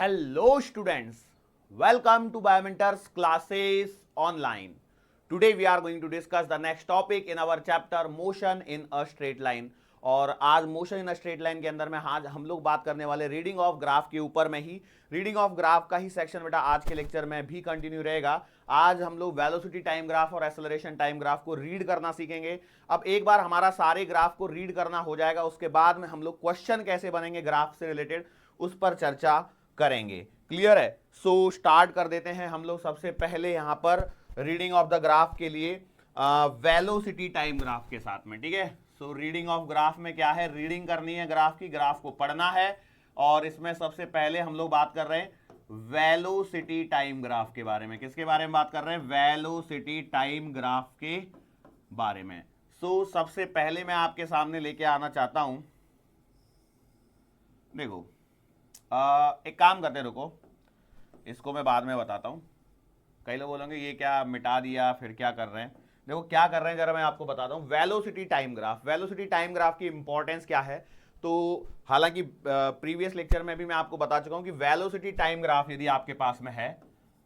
Hello students, welcome to Biomentor's classes online. Today we are going to discuss the next topic in our chapter motion in a straight line. और आज motion in a straight line के अंदर में आज हम लोग बात करने वाले रीडिंग ऑफ ग्राफ के ऊपर में ही। रीडिंग ऑफ ग्राफ का ही सेक्शन बेटा आज के लेक्चर में भी कंटिन्यू रहेगा। आज हम लोग वेलोसिटी टाइम ग्राफ और एक्सेलरेशन टाइम ग्राफ को रीड करना सीखेंगे। अब एक बार हमारा सारे ग्राफ को रीड करना हो जाएगा, उसके बाद में हम लोग क्वेश्चन कैसे बनेंगे ग्राफ से रिलेटेड उस पर चर्चा करेंगे। क्लियर है? सो स्टार्ट कर देते हैं हम लोग। सबसे पहले यहां पर रीडिंग ऑफ द ग्राफ के लिए वेलोसिटी टाइम ग्राफ के साथ में, ठीक है। सो रीडिंग ऑफ ग्राफ में क्या है, रीडिंग करनी है ग्राफ की, ग्राफ को पढ़ना है। और इसमें सबसे पहले हम लोग बात कर रहे हैं वेलोसिटी टाइम ग्राफ के बारे में। किसके बारे में बात कर रहे हैं? वेलोसिटी टाइम ग्राफ के बारे में। सो सबसे पहले मैं आपके सामने लेके आना चाहता हूं, देखो एक काम करते, रुको, इसको मैं बाद में बताता हूं। कई लोग बोलेंगे ये क्या मिटा दिया, फिर क्या कर रहे हैं। देखो क्या कर रहे हैं जरा मैं आपको बताता हूं। Velocity time graph, velocity time graph की इंपॉर्टेंस क्या है। तो हालांकि प्रीवियस लेक्चर में भी मैं आपको बता चुका हूं कि वेलोसिटी टाइम ग्राफ यदि आपके पास में है,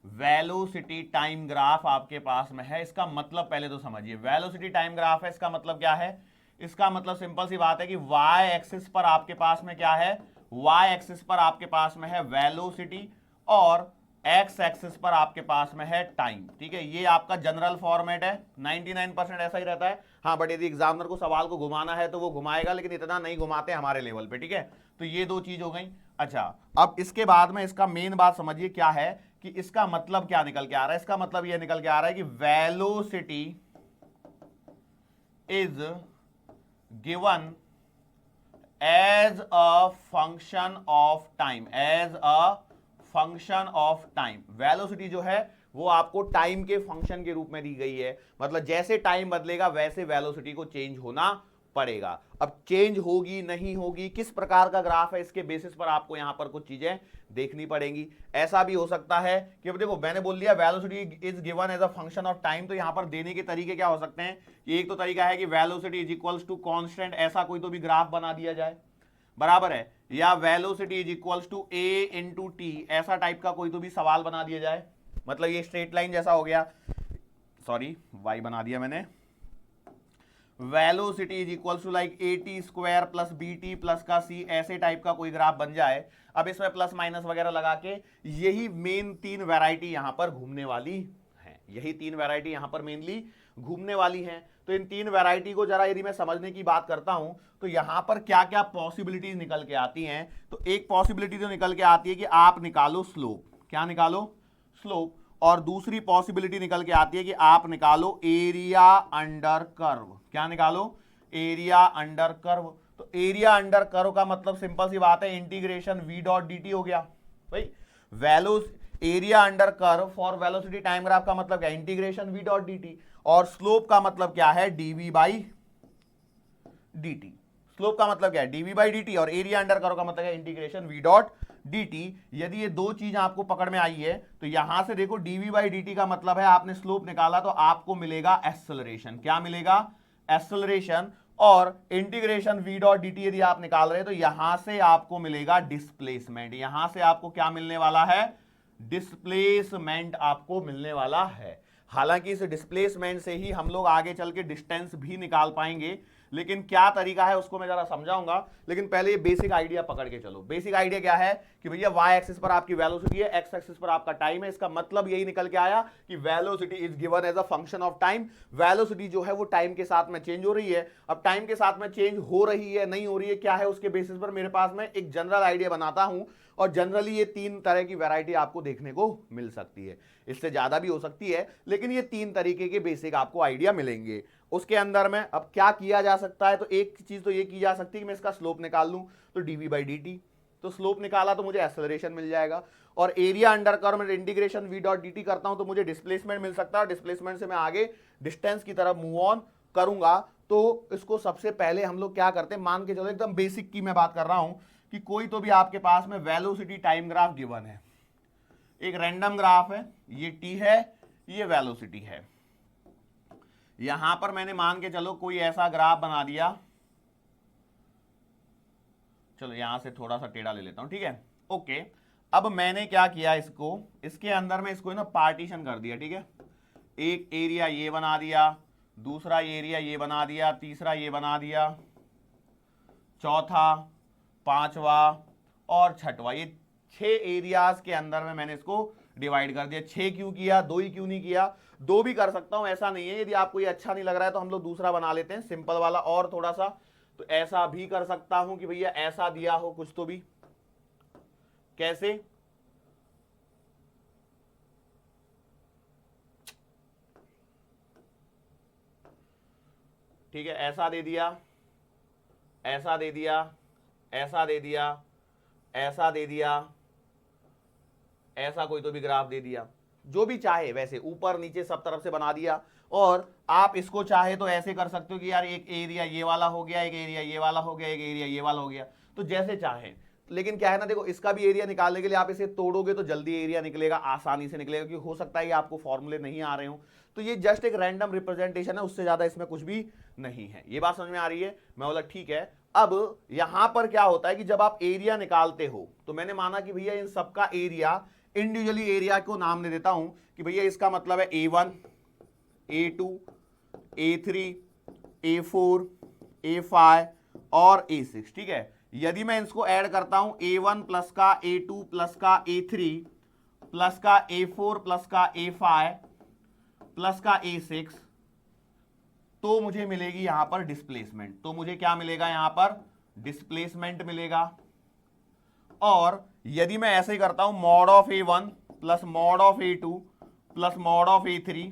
वेलोसिटी टाइम ग्राफ आपके पास में है, इसका मतलब पहले तो समझिए वेलोसिटी टाइम ग्राफ है, इसका मतलब क्या है। इसका मतलब सिंपल सी बात है कि वाई एक्सिस पर आपके पास में क्या है, वाई एक्सिस पर आपके पास में है वेलोसिटी और एक्स एक्सिस पर आपके पास में है टाइम। ठीक है, ये आपका जनरल फॉर्मेट है, 99% ऐसा ही रहता है। हाँ, बट यदि एग्जामिनर को सवाल को घुमाना है तो वो घुमाएगा, लेकिन इतना नहीं घुमाते हमारे लेवल पे। ठीक है, तो ये दो चीज हो गई। अच्छा, अब इसके बाद में इसका मेन बात समझिए क्या है कि इसका मतलब क्या निकल के आ रहा है। इसका मतलब ये निकल के आ रहा है कि velocity is given as a function of time, as a function of time. Velocity जो है वो आपको टाइम के फंक्शन के रूप में दी गई है। मतलब जैसे टाइम बदलेगा वैसे वेलोसिटी को चेंज होना पड़ेगा। अब चेंज होगी नहीं होगी, किस प्रकार का ग्राफ है, इसके बेसिस पर आपको यहां पर कुछ चीजें देखनी पड़ेंगी। ऐसा भी हो सकता है कि अब देखो मैंने बोल दिया velocity is given as a function of time, तो यहां पर देने के तरीके क्या हो सकते हैं कि एक तो तरीका है कि velocity is equals to constant, ऐसा कोई तो भी ग्राफ बना दिया जाए, बराबर है, या velocity is equals to a into t, ऐसा टाइप का कोई तो भी सवाल बना दिया जाए। मतलब ये स्ट्रेट लाइन जैसा हो गया, सॉरी वाई बना दिया मैंने, velocity is equals to like A T square plus B T plus का सी, ऐसे टाइप का कोई ग्राफ बन जाए। अब इसमें प्लस माइनस वगैरह लगा के यही मेन तीन वैरायटी यहां पर घूमने वाली है, यही तीन वैरायटी यहां पर मेनली घूमने वाली हैं। तो इन तीन वैरायटी को जरा यदि मैं समझने की बात करता हूं तो यहां पर क्या क्या पॉसिबिलिटीज निकल के आती हैं। तो एक पॉसिबिलिटी तो निकल के आती है कि आप निकालो स्लोप, क्या निकालो, स्लोप। और दूसरी पॉसिबिलिटी निकल के आती है कि आप निकालो एरिया अंडर कर्व, क्या निकालो, एरिया अंडर कर्व। तो एरिया अंडर कर्व का मतलब सिंपल सी बात है integration v dot d t हो गया भाई। Values area under curve for velocity time graph का मतलब क्या, integration v dot d t. और स्लोप का मतलब क्या है, d v by d t. Slope का मतलब क्या है, डीवी बाई डी टी, और एरिया अंडर कर्व का मतलब है integration v dot d T. यदि ये दो चीज आपको पकड़ में आई है तो यहां से देखो डीवी बाई डी टी का मतलब है आपने स्लोप निकाला तो आपको मिलेगा एक्सेलरेशन, क्या मिलेगा, एक्सेलरेशन। और integration v dot d T यदि आप निकाल रहे हैं तो यहां से आपको मिलेगा डिस्प्लेसमेंट, यहां से आपको क्या मिलने वाला है, डिस्प्लेसमेंट आपको मिलने वाला है। हालांकि इस डिस्प्लेसमेंट से ही हम लोग आगे चल के डिस्टेंस भी निकाल पाएंगे, लेकिन क्या तरीका है उसको मैं जरा समझाऊंगा। लेकिन पहले ये बेसिक आइडिया पकड़ के चलो। बेसिक आइडिया क्या है कि भैया वाई एक्सिस पर आपकी वेलोसिटी है, एक्स एक्सिस पर आपका टाइम है। इसका मतलब यही निकल के आया कि velocity is given as a function of time. Velocity जो है वो टाइम के साथ में चेंज हो रही है। अब टाइम के साथ में चेंज हो रही है नहीं हो रही है क्या है, उसके बेसिस पर मेरे पास में एक जनरल आइडिया बनाता हूं। और जनरली ये तीन तरह की वैरायटी आपको देखने को मिल सकती है, इससे ज्यादा भी हो सकती है, लेकिन ये तीन तरीके के बेसिक आपको आइडिया मिलेंगे। उसके अंदर में अब क्या किया जा सकता है, तो एक चीज तो ये की जा सकती है कि मैं इसका स्लोप निकाल लूं, तो डीवी बाई डी टी, तो स्लोप निकाला तो मुझे एक्सेलरेशन मिल जाएगा। और एरिया अंडर कर्व में integration v dot d T करता हूं तो मुझे डिस्प्लेसमेंट मिल सकता है। डिस्प्लेसमेंट से मैं आगे डिस्टेंस की तरफ मूव ऑन करूंगा। तो इसको सबसे पहले हम लोग क्या करते हैं, मान के चलो एकदम बेसिक की मैं बात कर रहा हूं कि कोई तो भी आपके पास में वेलोसिटी टाइम ग्राफ गिवन है, एक रैंडम ग्राफ है, ये टी है, ये वेलोसिटी है। यहां पर मैंने मान के चलो कोई ऐसा ग्राफ बना दिया, चलो यहां से थोड़ा सा टेढ़ा ले लेता हूं, ठीक है, ओके। अब मैंने क्या किया, इसको इसके अंदर में इसको ना पार्टीशन कर दिया, ठीक है। एक एरिया ये बना दिया, दूसरा एरिया ये बना दिया, तीसरा ये बना दिया, चौथा, पांचवा और छठवा, ये 6 एरियाज के अंदर में मैंने इसको डिवाइड कर दिया। 6 क्यों किया, 2 ही क्यों नहीं किया? 2 भी कर सकता हूं, ऐसा नहीं है। यदि आपको ये अच्छा नहीं लग रहा है तो हम लोग दूसरा बना लेते हैं, सिंपल वाला और थोड़ा सा। तो ऐसा भी कर सकता हूं कि भैया ऐसा दिया हो कुछ तो भी। कैसे? ठीक है, ऐसा दे दिया, ऐसा दे दिया, ऐसा दे दिया, ऐसा दे दिया, ऐसा कोई तो भी ग्राफ दे दिया, जो भी चाहे वैसे ऊपर नीचे सब तरफ से बना दिया। और आप इसको चाहे तो ऐसे कर सकते हो कि यार एक एरिया ये वाला हो गया, एक एरिया ये वाला हो गया, एक एरिया ये वाला हो गया, तो जैसे चाहे। लेकिन क्या है ना, देखो इसका भी एरिया निकालने के लिए आप इसे तोड़ोगे तो जल्दी एरिया निकलेगा, आसानी से निकलेगा, क्योंकि हो सकता है कि आपको फॉर्मूले नहीं आ रहे हो। तो ये जस्ट एक रैंडम रिप्रेजेंटेशन है, उससे ज्यादा इसमें कुछ भी नहीं है। ये बात समझ में आ रही है? मैं बोला ठीक है। अब यहां पर क्या होता है कि जब आप एरिया निकालते हो तो मैंने माना कि भैया इन सबका एरिया, इंडिविजुअली एरिया को नाम दे देता हूं कि भैया इसका मतलब है A1, A2, A3, A4, A5 और A6, ठीक है। यदि मैं इसको ऐड करता हूं A1 प्लस का A2 प्लस का A3 प्लस का A4 प्लस का A5 प्लस का A6, तो मुझे मिलेगी यहां पर डिस्प्लेसमेंट। तो मुझे क्या मिलेगा यहां पर? डिस्प्लेसमेंट मिलेगा। और यदि मैं ऐसे ही करता हूं mod of A1 plus mod of A2 plus mod of A3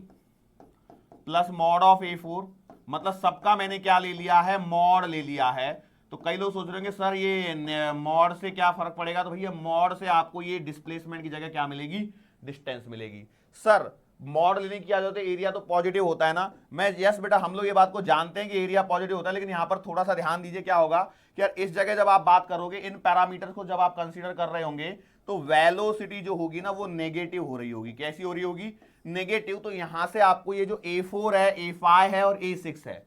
plus mod of A4, मतलब सबका मैंने क्या ले लिया है? मॉड ले लिया है। तो कई लोग सोच रहे होंगे सर ये मॉड से क्या फर्क पड़ेगा? तो भैया मॉड से आपको ये डिस्प्लेसमेंट की जगह क्या मिलेगी? डिस्टेंस मिलेगी। सर मॉड लेने की क्या जरूरत है, एरिया तो पॉजिटिव होता है ना। मैं यस बेटा, हम लोग ये बात को जानते हैं कि एरिया पॉजिटिव होता है, लेकिन यहां पर थोड़ा सा ध्यान दीजिए। क्या होगा कि यार इस जगह जब आप बात करोगे, इन पैरामीटर्स को जब आप कंसीडर कर रहे होंगे, तो वेलोसिटी जो होगी ना वो नेगेटिव हो रही होगी। कैसी हो रही होगी? नेगेटिव। तो यहां से आपको ये जो A4 है, A5 है और A6 है,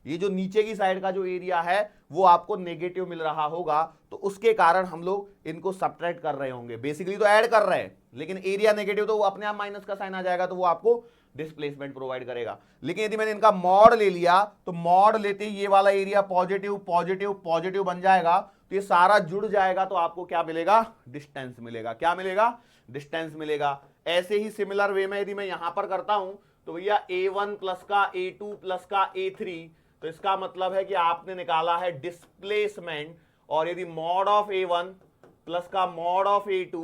ये जो नीचे की साइड का जो एरिया है वो आपको नेगेटिव मिल रहा होगा। तो उसके कारण हम लोग इनको सब्ट्रैक्ट कर रहे होंगे। बेसिकली तो ऐड कर रहे हैं, लेकिन एरिया नेगेटिव तो वो अपने आप माइनस का साइन आ जाएगा, तो वो आपको डिस्प्लेसमेंट प्रोवाइड करेगा। लेकिन यदि मैंने इनका मॉड ले लिया तो मॉड लेते ही ये वाला एरिया पॉजिटिव पॉजिटिव पॉजिटिव बन जाएगा, तो ये सारा जुड़ जाएगा, तो आपको क्या मिलेगा? डिस्टेंस मिलेगा। क्या मिलेगा? डिस्टेंस मिलेगा। ऐसे ही सिमिलर वे में यदि मैं यहां पर करता हूं तो भैया A1 प्लस का A2 प्लस का A3, तो इसका मतलब है कि आपने निकाला है डिस्प्लेसमेंट। और यदि मॉड ऑफ A1 प्लस का मॉड ऑफ A2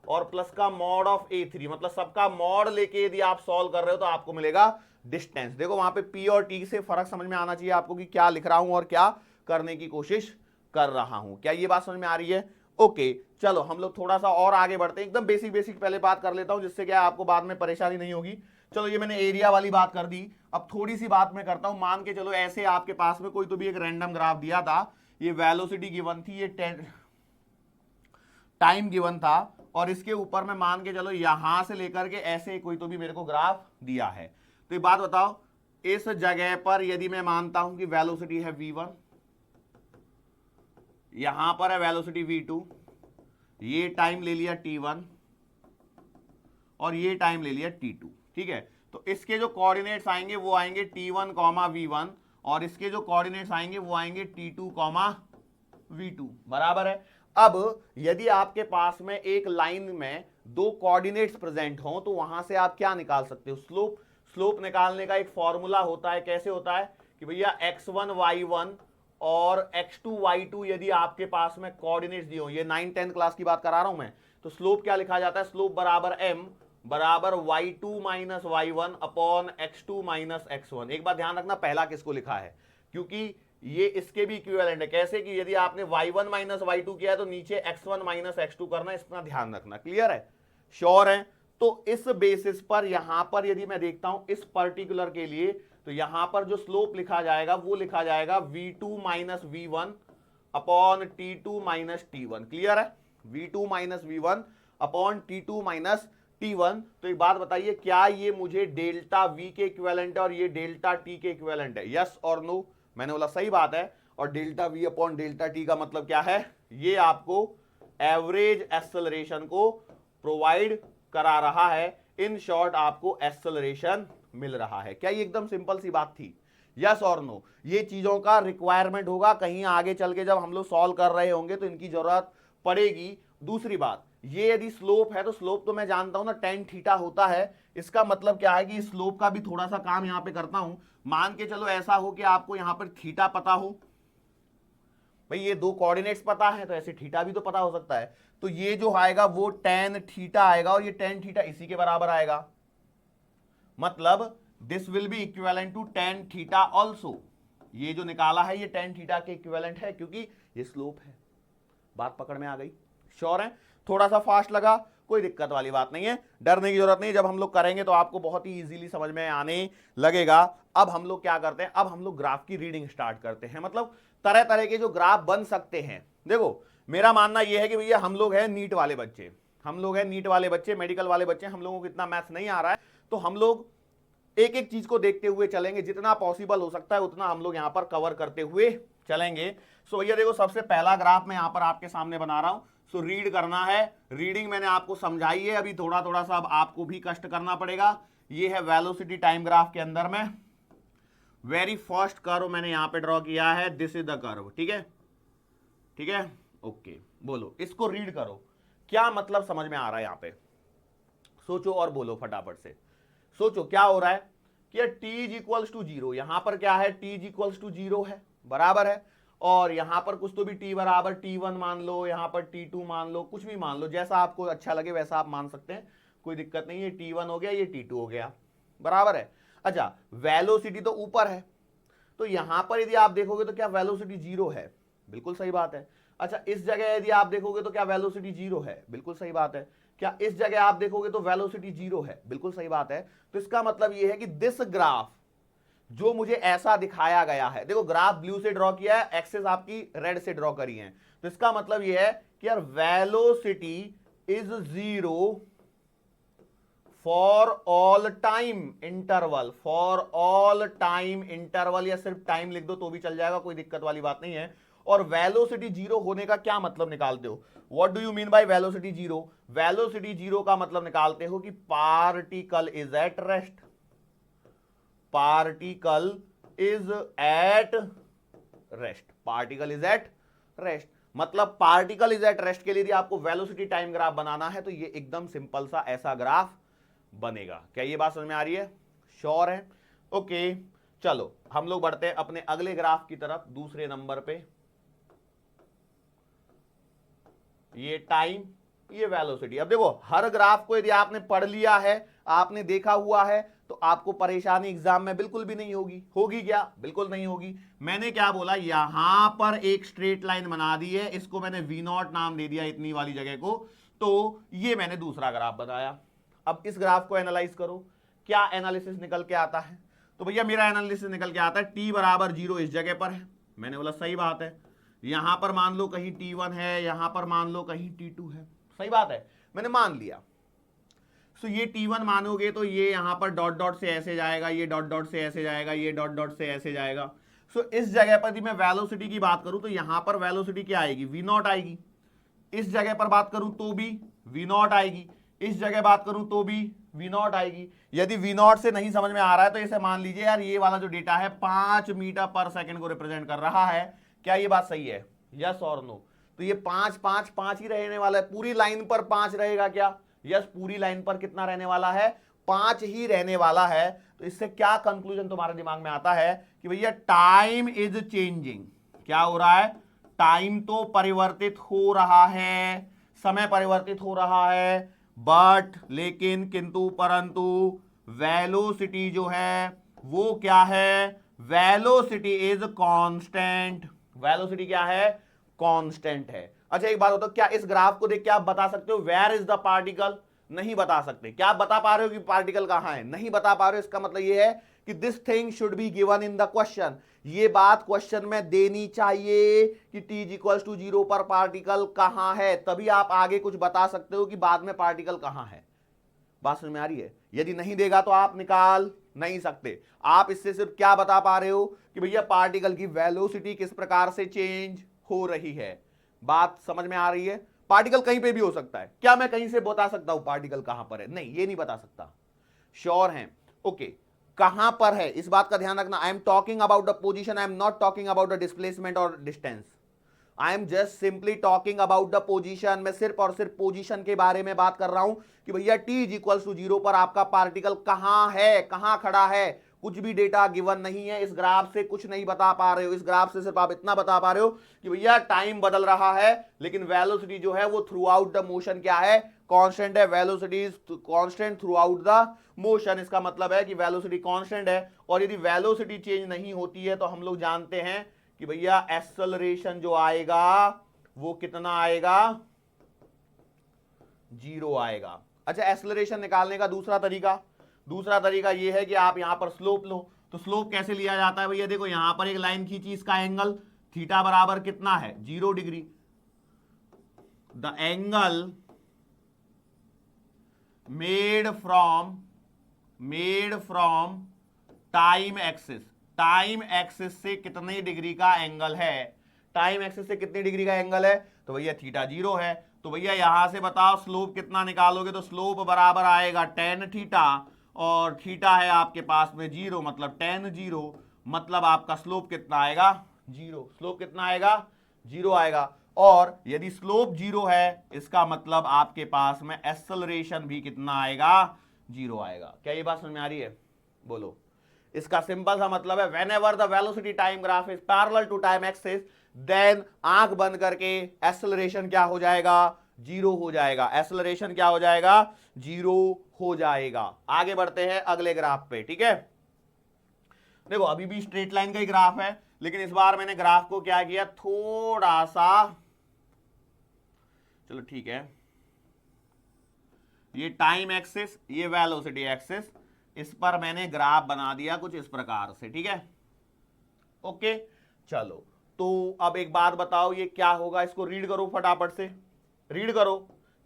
और प्लस का मॉड ऑफ A3, मतलब सबका मॉड लेके यदि आप सॉल्व कर रहे हो तो आपको मिलेगा डिस्टेंस। देखो वहां पे P और T से फर्क समझ में आना चाहिए आपको कि क्या लिख रहा हूं और क्या करने की कोशिश कर रहा हूं। क्या ये बात समझ में आ रही है? ओके, चलो हम लोग थोड़ा सा और आगे बढ़ते हैं। एकदम बेसिक बेसिक पहले बात कर लेता हूं, जिससे क्या आपको बाद में परेशानी नहीं होगी। चलो ये मैंने एरिया वाली बात कर दी। अब थोड़ी सी बात मैं करता हूं। मान के चलो ऐसे आपके पास में कोई तो भी एक रैंडम ग्राफ दिया था, ये वेलोसिटी गिवन थी, ये टाइम गिवन था, और इसके ऊपर में मान के चलो यहां से लेकर के ऐसे कोई तो भी मेरे को ग्राफ दिया है। तो ये बात बताओ, इस जगह पर यदि मैं मानता हूं कि वेलोसिटी है v1, यहां पर है वेलोसिटी v2, ये टाइम ले लिया t1 और ये टाइम ले लिया t2, ठीक है। तो इसके जो कोऑर्डिनेट्स आएंगे वो आएंगे t1, v1, और इसके जो कोऑर्डिनेट्स आएंगे वो आएंगे t2, v2, बराबर है। अब यदि आपके पास में एक लाइन में दो कोऑर्डिनेट्स प्रेजेंट हो तो वहां से आप क्या निकाल सकते हो? स्लोप। स्लोप निकालने का एक फॉर्मूला होता है। कैसे होता है कि भैया x1 y1 और x2 y2 यदि आपके पास में कोऑर्डिनेट्स दिए हो, ये 9-10 क्लास की बात करा रहा हूं मैं, तो स्लोप क्या लिखा जाता है? स्लोप बराबर m बराबर y2 minus y1 upon x2 minus x1। एक बात ध्यान रखना, पहला किसको लिखा है, क्योंकि ये इसके भी इक्विवेलेंट है। कैसे कि यदि आपने y1 माइनस y2 किया है तो नीचे x1 माइनस x2 करना, इसका ध्यान रखना। क्लियर है? श्योर है? तो इस बेसिस पर यहां पर यदि मैं देखता हूं इस पर्टिकुलर के लिए, तो यहां पर जो स्लोप लिखा जाएगा वो लिखा जाएगा v2 minus v1 upon t2 minus t1। Clear है? v2 minus v1 upon t2 minus t1। तो एक बात बताइए, क्या ये मुझे डेल्टा v के इक्विवेलेंट है और ये डेल्टा t के इक्विवेलेंट है? यस और नो? मैंने बोला सही बात है। और delta v upon delta t का मतलब क्या है? ये आपको एवरेज एक्सेलरेशन को प्रोवाइड करा रहा है। इन शॉर्ट आपको एक्सेलरेशन मिल रहा है। क्या ये एकदम सिंपल सी बात थी? यस और नो? ये चीजों का रिक्वायरमेंट होगा, कहीं आगे चल के जब हम लोग सॉल्व कर रहे होंगे तो इनकी जरूरत पड़ेगी। दूसरी बात, ये यदि स्लोप है तो स्लोप तो मैं जानता हूं ना tan थीटा होता है। इसका मतलब क्या है कि स्लोप का भी थोड़ा सा काम यहां पे करता हूं। मान के चलो ऐसा हो कि आपको यहां पर थीटा पता हो, भाई ये दो कोऑर्डिनेट्स पता है तो ऐसे थीटा भी तो पता हो सकता है। तो ये जो आएगा वो tan थीटा आएगा और ये tan थीटा इसी के बराबर आएगा। मतलब this will be equivalent to tan theta also. ये जो निकाला है ये tan थीटा के इक्विवेलेंट है क्योंकि ये स्लोप है। बात पकड़ में आ गई? श्योर है? थोड़ा सा फास्ट लगा, कोई दिक्कत वाली बात नहीं है, डरने की जरूरत नहीं। जब हम लोग करेंगे तो आपको बहुत ही इजीली समझ में आने लगेगा। अब हम लोग क्या करते हैं, अब हम लोग ग्राफ की रीडिंग स्टार्ट करते हैं। मतलब तरह तरह के जो ग्राफ बन सकते हैं। देखो मेरा मानना यह है कि भैया हम लोग हैं नीट वाले बच्चे, हम लोग हैं नीट वाले बच्चे, मेडिकल वाले बच्चे, हम लोगों को इतना मैथ्स नहीं आ रहा है, तो हम लोग एक एक चीज को देखते हुए चलेंगे। जितना पॉसिबल हो सकता है उतना हम लोग यहां पर कवर करते हुए चलेंगे। सो भैया देखो सबसे पहला ग्राफ मैं यहां पर आपके सामने बना रहा हूं। सो रीड करना है। रीडिंग मैंने आपको समझाई है, अभी थोड़ा थोड़ा सा अब आपको भी कष्ट करना पड़ेगा। ये है वेलोसिटी टाइम ग्राफ के अंदर में वेरी फर्स्ट कर्व मैंने यहां पे ड्रॉ किया है। This is the curve. ठीक है, ठीक है, ओके। बोलो, इसको रीड करो, क्या मतलब समझ में आ रहा है यहां पे? सोचो और बोलो फटाफट से। सोचो क्या हो रहा है कि t इज इक्वल्स टू 0, यहां पर क्या है, t इज इक्वल्स टू 0 है, बराबर है। और यहां पर कुछ तो भी t बराबर t1 मान लो, यहां पर t2 मान लो, कुछ भी मान लो, जैसा आपको अच्छा लगे वैसा आप मान सकते हैं, कोई दिक्कत नहीं है। t1 हो गया, ये t2 हो गया, बराबर है। अच्छा, वेलोसिटी तो ऊपर है, तो यहां पर यदि आप देखोगे तो क्या वेलोसिटी 0 है? बिल्कुल सही बात है। अच्छा, इस जगह यदि आप देखोगे तो क्या वेलोसिटी 0 है? बिल्कुल सही बात है। क्या इस जगह आप देखोगे तो वेलोसिटी 0 है? बिल्कुल सही बात है। तो इसका मतलब यह है कि दिस ग्राफ जो मुझे ऐसा दिखाया गया है, देखो ग्राफ ब्लू से ड्रॉ किया है, एक्सेस आपकी रेड से ड्रॉ करी है, तो इसका मतलब यह है कि यार velocity is 0 for all time interval, for all time interval, या सिर्फ टाइम लिख दो तो भी चल जाएगा, कोई दिक्कत वाली बात नहीं है। और वेलोसिटी 0 होने का क्या मतलब निकालते हो? What do you mean by velocity 0? Velocity 0 का मतलब निकालते हो कि particle is eight rest, particle is eight rest, particle is at rest. मतलब पार्टिकल इज एट रेस्ट के लिए आपको वेलोसिटी टाइम ग्राफ बनाना है तो ये एकदम सिंपल सा ऐसा ग्राफ बनेगा। क्या ये बात समझ में आ रही है? श्योर है? ओके, चलो हम लोग बढ़ते हैं अपने अगले ग्राफ की तरफ, दूसरे नंबर पे। ये टाइम, ये वेलोसिटी। अब देखो हर ग्राफ को यदि आपने पढ़ लिया है, आपने देखा हुआ है, तो आपको परेशानी एग्जाम में बिल्कुल भी नहीं होगी। होगी क्या? बिल्कुल नहीं होगी। मैंने क्या बोला, यहां पर एक स्ट्रेट लाइन बना दी है, इसको मैंने V0 नाम दे दिया इतनी वाली जगह को, तो ये मैंने दूसरा ग्राफ बनाया। अब इस ग्राफ को एनालाइज करो, क्या एनालिसिस निकल के आता है? तो भैया मेरा एनालिसिस निकल के आता है t बराबर 0 इस जगह पर है। मैंने बोला सही बात है। यहां पर मान लो कहीं t1 है, यहां पर मान लो कहीं t2 है, सही बात है, मैंने मान लिया। सो ये t1 मानोगे तो ये यहां पर डॉट डॉट से ऐसे जाएगा, ये डॉट डॉट से ऐसे जाएगा, ये डॉट डॉट से ऐसे जाएगा। सो इस जगह पर यदि मैं वेलोसिटी की बात करूं तो यहां पर वेलोसिटी क्या आएगी? V0 आएगी। इस जगह पर बात करूं तो भी V0 आएगी, इस जगह बात करूं तो भी V0 आएगी। यदि V0 से नहीं समझ में आ रहा है तो इसे मान लीजिए यार ये वाला जो डेटा है 5 मीटर पर सेकंड को रिप्रेजेंट कर रहा है। क्या ये बात सही है? यस और नो? तो ये 5 5 5 ही रहने वाला है, पूरी लाइन पर 5 रहेगा क्या? यस, पूरी लाइन पर कितना रहने वाला है? 5 ही रहने वाला है। तो इससे क्या कंक्लूजन तुम्हारे दिमाग में आता है कि भैया टाइम इज चेंजिंग। क्या हो रहा है? टाइम तो परिवर्तित हो रहा है, समय परिवर्तित हो रहा है, बट लेकिन किंतु परंतु वेलोसिटी जो है वो क्या है? Velocity is constant. वेलोसिटी क्या है? कांस्टेंट है। अच्छा एक बात बताओ, क्या इस ग्राफ को देख के आप बता सकते हो वेयर इज द पार्टिकल? नहीं बता सकते। क्या आप बता पा रहे हो कि पार्टिकल कहां है? नहीं बता पा रहे हो। इसका मतलब यह है कि this thing should be given in the question. ये बात क्वेश्चन में देनी चाहिए कि t इज इक्वल टू 0 पर पार्टिकल कहां है, तभी आप आगे कुछ बता सकते हो कि बाद में पार्टिकल कहां है। बात समझ में आ रही है? यदि नहीं देगा तो आप निकाल नहीं सकते। आप इससे सिर्फ क्या बता पा रहे हो कि भैया पार्टिकल की वेलोसिटी किस प्रकार से चेंज हो रही है। बात समझ में आ रही है? पार्टिकल कहीं पे भी हो सकता है। क्या मैं कहीं से बता सकता हूं पार्टिकल कहां पर है? नहीं, ये नहीं बता सकता। श्योर हैं? ओके, कहां पर है इस बात का ध्यान रखना। I am talking about the position, I am not talking about the displacement और distance. I am just simply talking about the position. मैं सिर्फ और सिर्फ पोजीशन के बारे में बात कर रहा हूं कि भैया t इज इक्वल टू 0 पर आपका पार्टिकल कहां है, कहां खड़ा है। कुछ भी डेटा गिवन नहीं है, इस ग्राफ से कुछ नहीं बता पा रहे हो। इस ग्राफ से सिर्फ आप इतना बता पा रहे हो कि भैया टाइम बदल रहा है, लेकिन वेलोसिटी जो है वो थ्रू आउट द मोशन क्या है, कांस्टेंट है। Velocity is constant through out the motion. इसका मतलब है कि वेलोसिटी कांस्टेंट है, और यदि वेलोसिटी चेंज नहीं होती है तो हम लोग जानते हैं कि भैया एक्सेलरेशन जो आएगा वो कितना आएगा, 0 आएगा। अच्छा, एक्सेलरेशन निकालने का दूसरा तरीका ये है कि आप यहां पर स्लोप लो। तो स्लोप कैसे लिया जाता है भैया? देखो, यहां पर एक लाइन खींची, इसका एंगल थीटा बराबर कितना है, 0 degree. The angle made from time axis से कितने डिग्री का एंगल है, टाइम एक्सिस से कितनी डिग्री का एंगल है, तो भैया थीटा 0 है। तो भैया यहां से बताओ स्लोप कितना निकालोगे, तो स्लोप बराबर आएगा tan थीटा, और थीटा है आपके पास में 0, मतलब tan 0, मतलब आपका स्लोप कितना आएगा, 0। स्लोप कितना आएगा, 0 आएगा। और यदि स्लोप 0 है, इसका मतलब आपके पास में एक्सेलरेशन भी कितना आएगा, 0 आएगा। क्या ये बात समझ में आ रही है? बोलो। इसका सिंपल सा मतलब है, whenever the velocity time graph is parallel to time axis, then आंख बंद करके एक्सेलरेशन क्या हो जाएगा, 0 हो जाएगा। एक्सेलरेशन क्या हो जाएगा, 0 हो जाएगा। आगे बढ़ते हैं अगले ग्राफ पे, ठीक है। देखो, अभी भी स्ट्रेट लाइन का ही ग्राफ है, लेकिन इस बार मैंने ग्राफ को क्या किया, थोड़ा सा, चलो ठीक है, ये टाइम एक्सिस, ये वेलोसिटी एक्सिस, इस पर मैंने ग्राफ बना दिया कुछ इस प्रकार से, ठीक है। ओके, चलो, तो अब एक बात बताओ, ये क्या होगा, इसको रीड करो, फटाफट से रीड करो,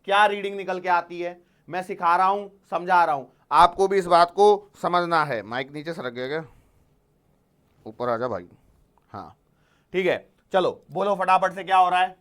क्या रीडिंग निकल के आती है। मैं सिखा रहा हूं, समझा रहा हूं, आपको भी इस बात को समझना है। माइक नीचे सरक गया क्या? ऊपर आ जा भाई। हाँ, ठीक है, चलो बोलो फटाफट से क्या हो रहा है।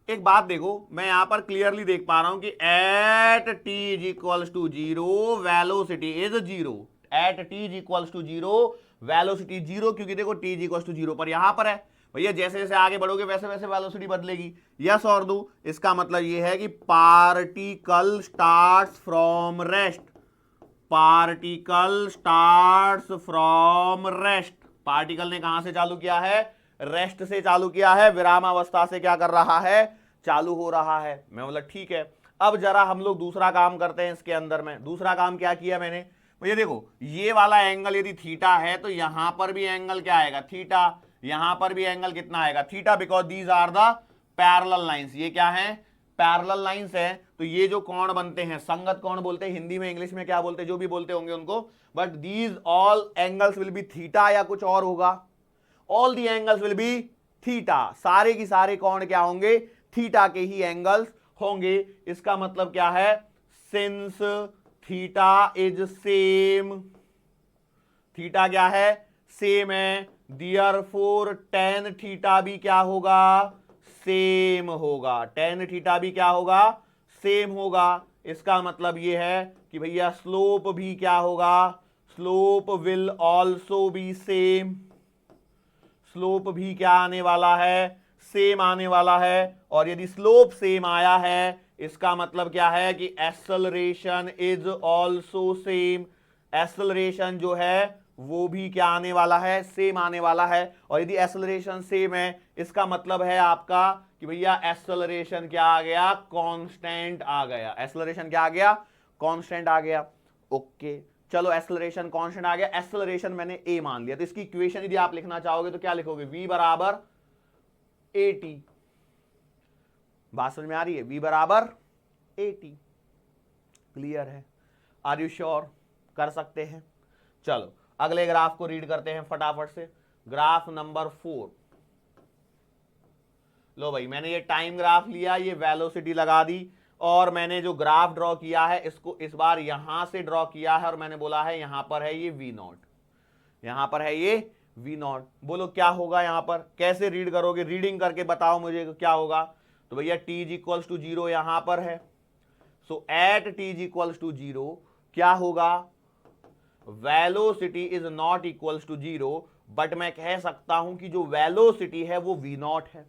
एक बात देखो, मैं यहां पर क्लियरली देख पा रहा हूं कि at t is equals to 0 velocity is 0। At t is equals to 0 velocity 0, क्योंकि देखो t इज इक्वल्स टू 0 पर यहां पर है भैया, जैसे जैसे आगे बढ़ोगे वैसे वैसे वेलोसिटी बदलेगी। यस और नो? इसका मतलब यह है कि particle starts from rest, particle starts from rest. Particle ने कहां से चालू किया है, रेस्ट से चालू किया है, विरामावस्था से क्या कर रहा है, चालू हो रहा है। मैं बोला ठीक है। अब जरा हम लोग दूसरा काम करते हैं इसके अंदर में। दूसरा काम क्या किया मैंने, ये देखो, ये वाला एंगल यदि थीटा है तो यहां पर भी एंगल क्या आएगा, थीटा। यहां पर भी एंगल कितना आएगा, theta, because these are the parallel lines. ये क्या है, पैरेलल लाइंस है। तो ये जो कोण बनते हैं, संगत कोण बोलते हैं हिंदी में, इंग्लिश में क्या बोलते हैं, जो भी बोलते होंगे उनको, but these all angles will be theta या कुछ और होगा। All the angles will be theta. सारे की सारे कोण क्या होंगे, थीटा के ही एंगल्स होंगे। इसका मतलब क्या है, since theta is same, theta क्या है, सेम है, देयरफॉर tan थीटा भी क्या होगा, सेम होगा। tan थीटा भी क्या होगा, सेम होगा। इसका मतलब यह है कि भैया स्लोप भी क्या होगा, slope will also be same. Slope भी क्या आने वाला है, सेम आने वाला है। और यदि स्लोप सेम आया है, इसका मतलब क्या है कि acceleration is also same. Acceleration जो है वो भी क्या आने वाला है, सेम आने वाला है। और यदि एक्सेलरेशन सेम है, इसका मतलब है आपका कि भैया एक्सेलरेशन क्या आ गया, कांस्टेंट आ गया। एक्सेलरेशन क्या आ गया, कांस्टेंट आ गया। ओके, चलो, एक्सेलरेशन कांस्टेंट आ गया। एक्सेलरेशन मैंने a मान लिया, तो इसकी इक्वेशन यदि आप लिखना चाहोगे तो क्या लिखोगे, v बराबर at। बात समझ में आ रही है, v बराबर at। क्लियर है? Are you sure? कर सकते हैं। चलो अगले ग्राफ को रीड करते हैं फटाफट से। Graph number 4। लो भाई, मैंने ये टाइम ग्राफ लिया, ये वेलोसिटी लगा दी, और मैंने जो ग्राफ ड्रॉ किया है इसको इस बार यहां से ड्रॉ किया है, और मैंने बोला है यहां पर है ये v0, यहां पर है ये v0। बोलो क्या होगा यहां पर, कैसे रीड करोगे, रीडिंग करके बताओ मुझे क्या होगा। तो भैया t इज इक्वल्स टू 0 यहां पर है। So at t is equals to 0 क्या होगा, velocity is not equals to 0, but मैं कह सकता हूं कि जो वेलोसिटी है वो v नॉट है।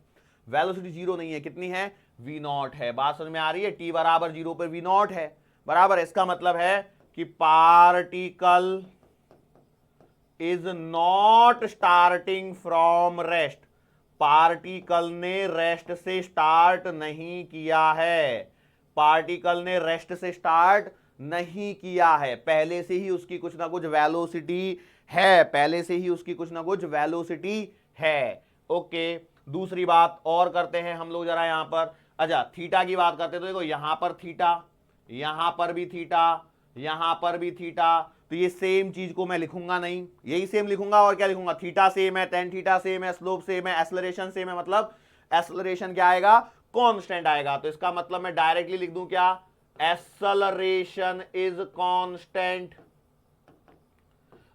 वेलोसिटी 0 नहीं है, कितनी है, v नॉट है। बात समझ में आ रही है, t बराबर 0 पर v नॉट है, बराबर। इसका मतलब है कि particle is not starting from rest, particle ने रेस्ट से स्टार्ट नहीं किया है, पार्टिकल ने रेस्ट से स्टार्ट नहीं किया है, पहले से ही उसकी कुछ ना कुछ वेलोसिटी है, पहले से ही उसकी कुछ ना कुछ वेलोसिटी है। ओके, दूसरी बात और करते हैं हम लोग जरा यहां पर। अच्छा, थीटा की बात करते हैं तो देखो यहां पर थीटा, यहां पर भी थीटा, यहां पर भी थीटा, तो ये सेम चीज को मैं लिखूंगा नहीं, यही सेम लिखूंगा, और क्या लिखूंगा, थीटा सेम है, टेन थीटा सेम है, स्लोप सेम है, एक्सेलरेशन सेम है, मतलब एक्सेलरेशन क्या आएगा, कांस्टेंट आएगा। तो इसका मतलब मैं डायरेक्टली लिख दूं क्या, एक्सेलरेशन इज कांस्टेंट।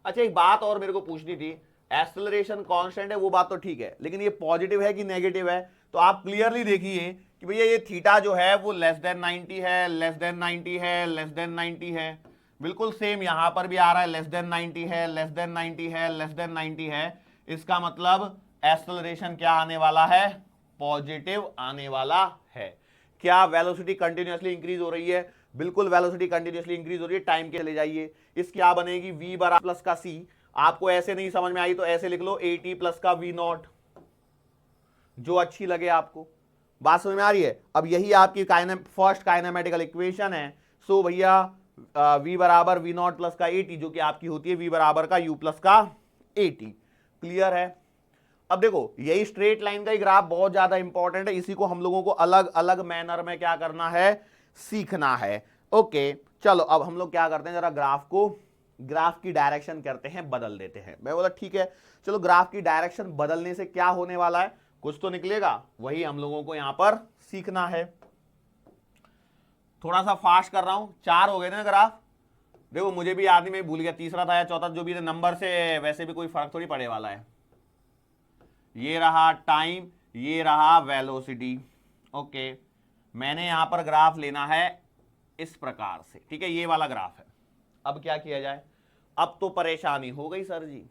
अच्छा, एक बात और मेरे को पूछनी थी, एक्सेलरेशन कांस्टेंट है वो बात तो ठीक है, लेकिन ये पॉजिटिव है कि नेगेटिव है, तो आप क्लियरली देखिए कि भैया ये थीटा जो है वो लेस देन 90 है, लेस देन 90 है, लेस देन 90 है, बिल्कुल सेम यहां पर भी आ रहा है, लेस देन 90 है, लेस देन 90 है, लेस देन 90 है। इसका मतलब एक्सेलरेशन क्या आने वाला है, पॉजिटिव आने वाला है। क्या वेलोसिटी कंटिन्यूअसली इंक्रीज हो रही है, बिल्कुल वेलोसिटी कंटिन्यूअसली इंक्रीज हो रही है, टाइम के ले जाइए, इस क्या बनेगी, v बराबर प्लस का c, आपको ऐसे नहीं समझ में आई तो ऐसे लिख लो at प्लस का v नॉट, जो अच्छी लगे आपको। बात समझ में आ रही है। अब यही आपकी फर्स्ट काइनेमेटिकल इक्वेशन है। सो भैया v बराबर v नॉट प्लस का at, जो कि आपकी होती है v बराबर का u प्लस का at। क्लियर है। अब देखो यही स्ट्रेट लाइन का ही ग्राफ बहुत ज्यादा इंपॉर्टेंट है, इसी को हम लोगों को अलग अलग मैनर में क्या करना है, सीखना है। ओके, चलो अब हम लोग क्या करते हैं, जरा ग्राफ की डायरेक्शन करते हैं, बदल देते हैं। मैं बोला ठीक है, चलो ग्राफ की डायरेक्शन बदलने से क्या होने वाला है, कुछ तो निकलेगा, वही हम लोगों को यहां पर सीखना है। थोड़ा सा फास्ट कर रहा हूं, 4 हो गए ना ग्राफ, देखो मुझे भी आदमी में भूल गया, तीसरा था या चौथा, जो भी नंबर से वैसे भी कोई फर्क थोड़ी पड़ने वाला है। ये रहा टाइम, ये रहा वेलोसिटी। ओके, मैंने यहां पर ग्राफ लेना है इस प्रकार से, ठीक है, ये वाला ग्राफ है। अब क्या किया जाए, अब तो परेशानी हो गई सर जी,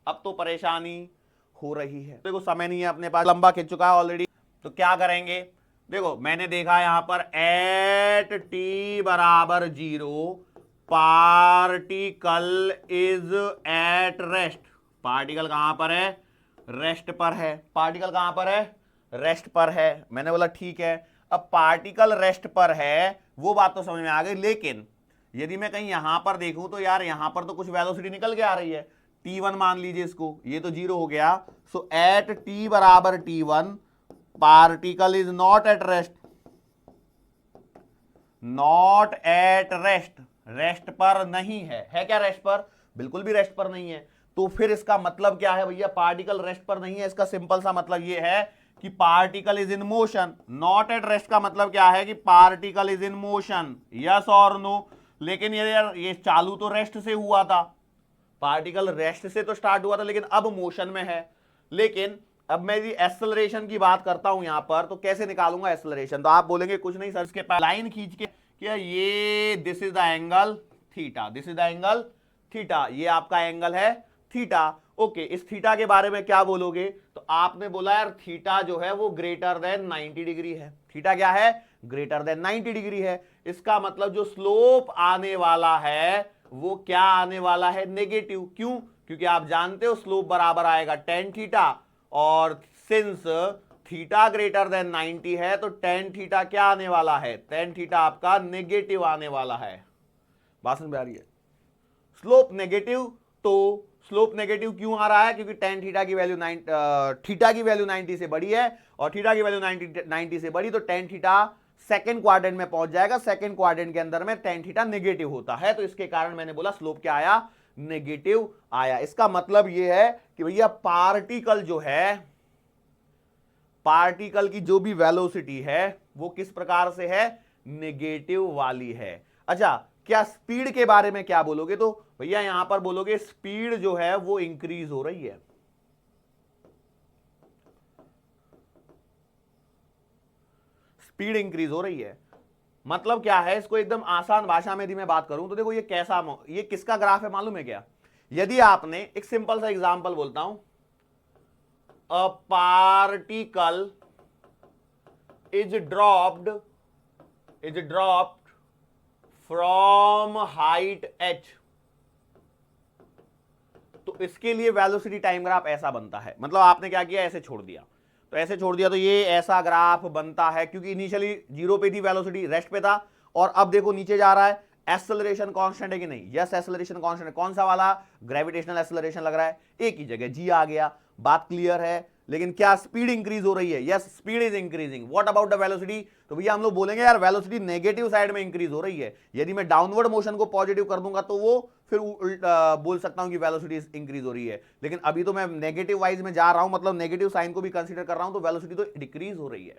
अब तो परेशानी हो रही है। देखो समय नहीं है अपने पास, लंबा खिंच चुका है ऑलरेडी, तो क्या करेंगे, देखो मैंने देखा यहां पर एट टी बराबर 0 particle is eight rest, particle कहां पर है, रेस्ट पर है, पार्टिकल कहां पर है, रेस्ट पर है। मैंने बोला ठीक है, अब पार्टिकल रेस्ट पर है वो बात तो समझ में आ गई, लेकिन यदि मैं कहीं यहां पर देखूं तो यार यहां पर तो कुछ वेलोसिटी निकल के आ रही है, t1 मान लीजिए इसको, ये तो 0 हो गया। सो एट t बराबर t1 particle is not at rest, not at rest, rest पर नहीं है क्या रेस्ट पर, बिल्कुल भी रेस्ट पर नहीं है। तो फिर इसका मतलब क्या है भैया, पार्टिकल रेस्ट पर नहीं है, इसका सिंपल सा मतलब ये है कि particle is in motion. Not at rest का मतलब क्या है कि particle is in motion, yes और नो। लेकिन यार ये चालू तो रेस्ट से हुआ था, पार्टिकल रेस्ट से तो स्टार्ट हुआ था, लेकिन अब मोशन में है। लेकिन अब मैं यदि एक्सेलरेशन की बात करता हूं यहां पर, तो कैसे निकालूंगा एक्सेलरेशन, तो आप बोलेंगे कुछ नहीं सर, इसके लाइन खींच के क्या, ये this is the angle theta, this is the angle theta, ये आपका एंगल है थीटा। ओके, इस थीटा के बारे में क्या बोलोगे, तो आपने बोला यार थीटा जो है वो ग्रेटर देन 90 डिग्री है, थीटा क्या है, ग्रेटर देन 90 डिग्री है। इसका मतलब जो स्लोप आने वाला है वो क्या आने वाला है, नेगेटिव। क्यों, क्योंकि आप जानते हो स्लोप बराबर आएगा टेन थीटा, और सिंस थीटा ग्रेटर देन 90 है तो टेन थीटा क्या आने वाला है, टेन थीटा आपका नेगेटिव आने वाला है। बात समझ में आ रही है, स्लोप नेगेटिव, तो स्लोप नेगेटिव क्यों आ रहा है, क्योंकि टेन थीटा की वैल्यू थीटा की वैल्यू 90 से बड़ी है, और थीटा की वैल्यू 90 से बड़ी, तो टेन थीटा सेकंड क्वाड्रेंट में पहुंच जाएगा, सेकंड क्वाड्रेंट के अंदर में टेन थीटा नेगेटिव होता है, तो इसके कारण मैंने बोला स्लोप क्या आया, नेगेटिव आया। इसका मतलब यह है कि भैया पार्टिकल जो है, पार्टिकल की जो भी वेलोसिटी है वो किस प्रकार से है, नेगेटिव वाली है। अच्छा, क्या स्पीड के बारे में क्या बोलोगे, तो भैया यहां पर बोलोगे स्पीड जो है वो इंक्रीज हो रही है। स्पीड इंक्रीज हो रही है। मतलब क्या है, इसको एकदम आसान भाषा में यदि मैं बात करूं तो देखो ये किसका ग्राफ है मालूम है क्या? यदि आपने एक सिंपल सा एग्जांपल बोलता हूं, a particle is dropped from height h, तो इसके लिए वेलोसिटी टाइम ग्राफ ऐसा बनता है। मतलब आपने क्या किया, ऐसे छोड़ दिया, तो ऐसे छोड़ दिया तो ये ऐसा ग्राफ बनता है, क्योंकि इनिशियली 0 पे थी वेलोसिटी, रेस्ट पे था, और अब देखो नीचे जा रहा है। एक्सेलरेशन कांस्टेंट है कि नहीं? यस, एक्सेलरेशन कांस्टेंट है। कौन सा वाला? ग्रेविटेशनल एक्सेलरेशन लग रहा है, एक ही जगह जी आ गया, बात क्लियर है। लेकिन क्या स्पीड इंक्रीज हो रही है? Yes, speed is increasing. What about the velocity? तो भैया हम लोग बोलेंगे यार वेलोसिटी नेगेटिव साइड में इंक्रीज हो रही है। यदि मैं डाउनवर्ड मोशन को पॉजिटिव कर दूंगा तो वो फिर बोल सकता हूं कि वेलोसिटी इंक्रीज हो रही है। लेकिन अभी तो मैं नेगेटिव वाइज में जा रहा हूं, मतलब नेगेटिव साइन को भी कंसीडर कर रहा हूं, तो वेलोसिटी तो डिक्रीज हो रही है।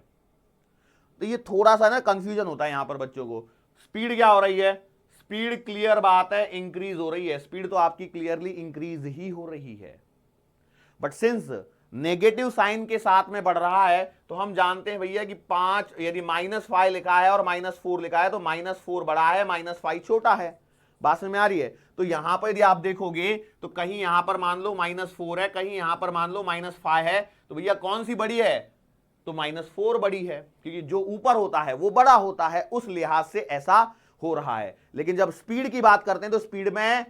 तो ये थोड़ा सा ना कंफ्यूजन होता है यहां पर बच्चों को। स्पीड क्या हो रही है? स्पीड क्लियर बात है इंक्रीज हो रही है, स्पीड तो आपकी क्लियरली इंक्रीज ही हो रही है। बट सिंस नेगेटिव साइन के साथ में बढ़ रहा है, तो हम जानते हैं भैया कि 5, यदि -5 लिखा है और -4 लिखा है तो -4 बड़ा है, -5 छोटा है। बात समझ में आ रही है? तो यहां पर यदि आप देखोगे तो कहीं यहां पर मान लो -4 है, कहीं यहां पर मान लो -5 है, तो भैया कौन सी बड़ी है? तो -4 बड़ी है, क्योंकि जो ऊपर होता है वो बड़ा होता है, उस लिहाज से ऐसा हो रहा है। लेकिन जब स्पीड की बात करते हैं तो स्पीड में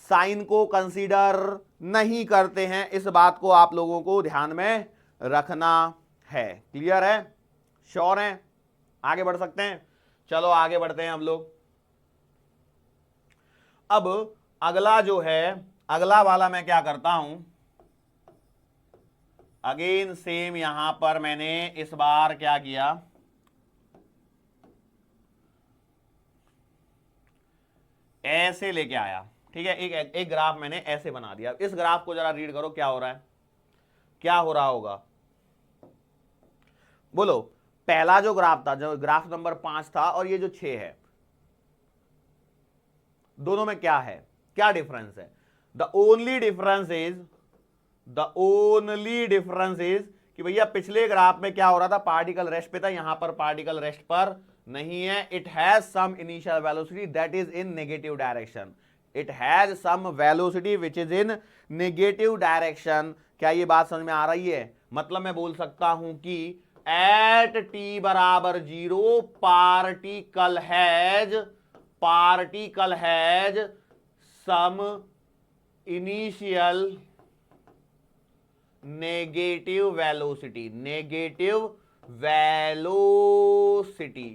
साइन को कंसीडर नहीं करते हैं। इस बात को आप लोगों को ध्यान में रखना है। क्लियर है? श्योर है? आगे बढ़ सकते हैं? चलो आगे बढ़ते हैं हम लोग। अब अगला जो है, अगला वाला मैं क्या करता हूं, अगेन सेम यहां पर मैंने इस बार क्या किया, ऐसे लेके आया। ठीक है, एक ग्राफ मैंने ऐसे बना दिया। इस ग्राफ को जरा रीड करो, क्या हो रहा है, क्या हो रहा होगा, बोलो। पहला जो ग्राफ था, जो ग्राफ नंबर 5 था, और ये जो 6 है, दोनों में क्या है, क्या डिफरेंस है? द ओनली डिफरेंस इज कि भैया पिछले ग्राफ में क्या हो रहा था, पार्टिकल रेस्ट पे था, यहां पर पार्टिकल रेस्ट पर नहीं है। It has some initial velocity that is in negative direction. It has some velocity which is in negative direction. क्या ये बात समझ में आ रही है? मतलब मैं बोल सकता हूं कि एट t बराबर 0 particle has some initial negative velocity.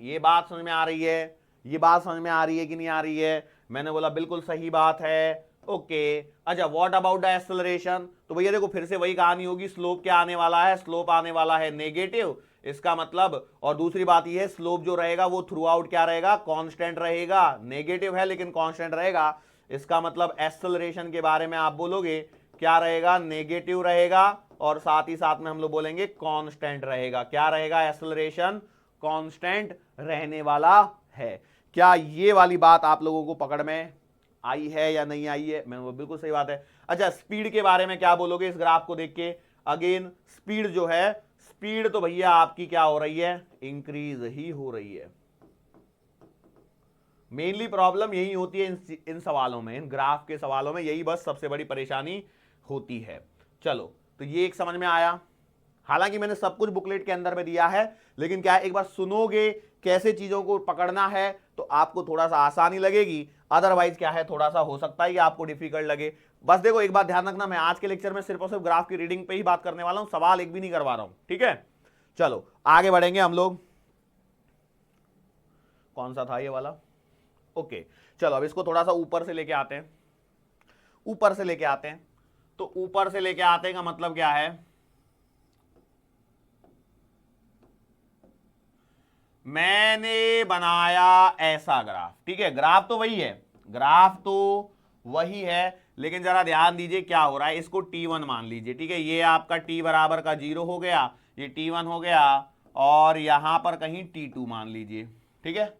ये बात समझ में आ रही है? ये बात समझ में आ रही है कि नहीं आ रही है? मैंने बोला बिल्कुल सही बात है। ओके, अच्छा व्हाट अबाउट द एक्सेलरेशन? तो भैया देखो फिर से वही कहानी होगी, स्लोप क्या आने वाला है, स्लोप आने वाला है नेगेटिव। इसका मतलब, और दूसरी बात यह है, स्लोप जो रहेगा वो थ्रू आउट क्या रहेगा, कांस्टेंट रहेगा। नेगेटिव है लेकिन कांस्टेंट रहेगा। इसका मतलब एक्सेलरेशन के बारे में आप बोलोगे क्या रहेगा, नेगेटिव रहेगा, और साथ ही साथ में हम लोग बोलेंगे कांस्टेंट रहेगा। क्या रहेगा? एक्सेलरेशन कांस्टेंट रहने वाला है। क्या ये वाली बात आप लोगों को पकड़ में आई है या नहीं आई है? मैं बिल्कुल सही बात है। अच्छा, स्पीड के बारे में क्या बोलोगे इस ग्राफ को देख के? अगेन स्पीड जो है, स्पीड तो भैया आपकी क्या हो रही है, इंक्रीज ही हो रही है। मेनली प्रॉब्लम यही होती है इन सवालों में, इन ग्राफ के सवालों में यही बस सबसे बड़ी परेशानी होती है। चलो, तो ये एक समझ में आया। हालांकि मैंने सब कुछ बुकलेट के अंदर में दिया है, लेकिन क्या एक बार सुनोगे कैसे चीजों को पकड़ना है तो आपको थोड़ा सा आसानी लगेगी। अदरवाइज क्या है, थोड़ा सा हो सकता है कि आपको डिफिकल्ट लगे। बस देखो एक बात ध्यान रखना, मैं आज के लेक्चर में सिर्फ और सिर्फ ग्राफ की रीडिंग पे ही बात करने वाला हूं, सवाल एक भी नहीं करवा रहा हूं। ठीक है, चलो आगे बढ़ेंगे हम लोग। कौन सा था ये वाला? ओके, चलो अब इसको थोड़ा सा ऊपर से लेके आते हैं। ऊपर से लेके आते हैं, तो ऊपर से लेके आते का मतलब क्या है, मैंने बनाया ऐसा ग्राफ। ठीक है, ग्राफ तो वही है, ग्राफ तो वही है, लेकिन जरा ध्यान दीजिए क्या हो रहा है। इसको T1 मान लीजिए। ठीक है, ये आपका T बराबर का 0 हो गया, ये T1 हो गया, और यहां पर कहीं T2 मान लीजिए। ठीक है,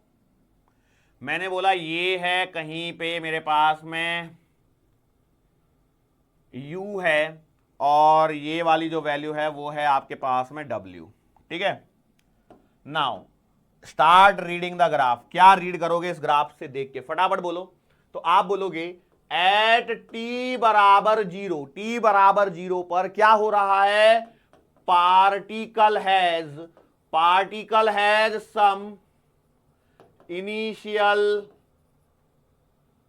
मैंने बोला ये है कहीं पे मेरे पास में U है, और ये वाली जो वैल्यू है वो है आपके पास में W। ठीक है, now start reading the graph. क्या रीड करोगे इस ग्राफ से देख के, फटाफट बोलो। तो आप बोलोगे एट टी बराबर जीरो, टी बराबर जीरो पर क्या हो रहा है, particle has some initial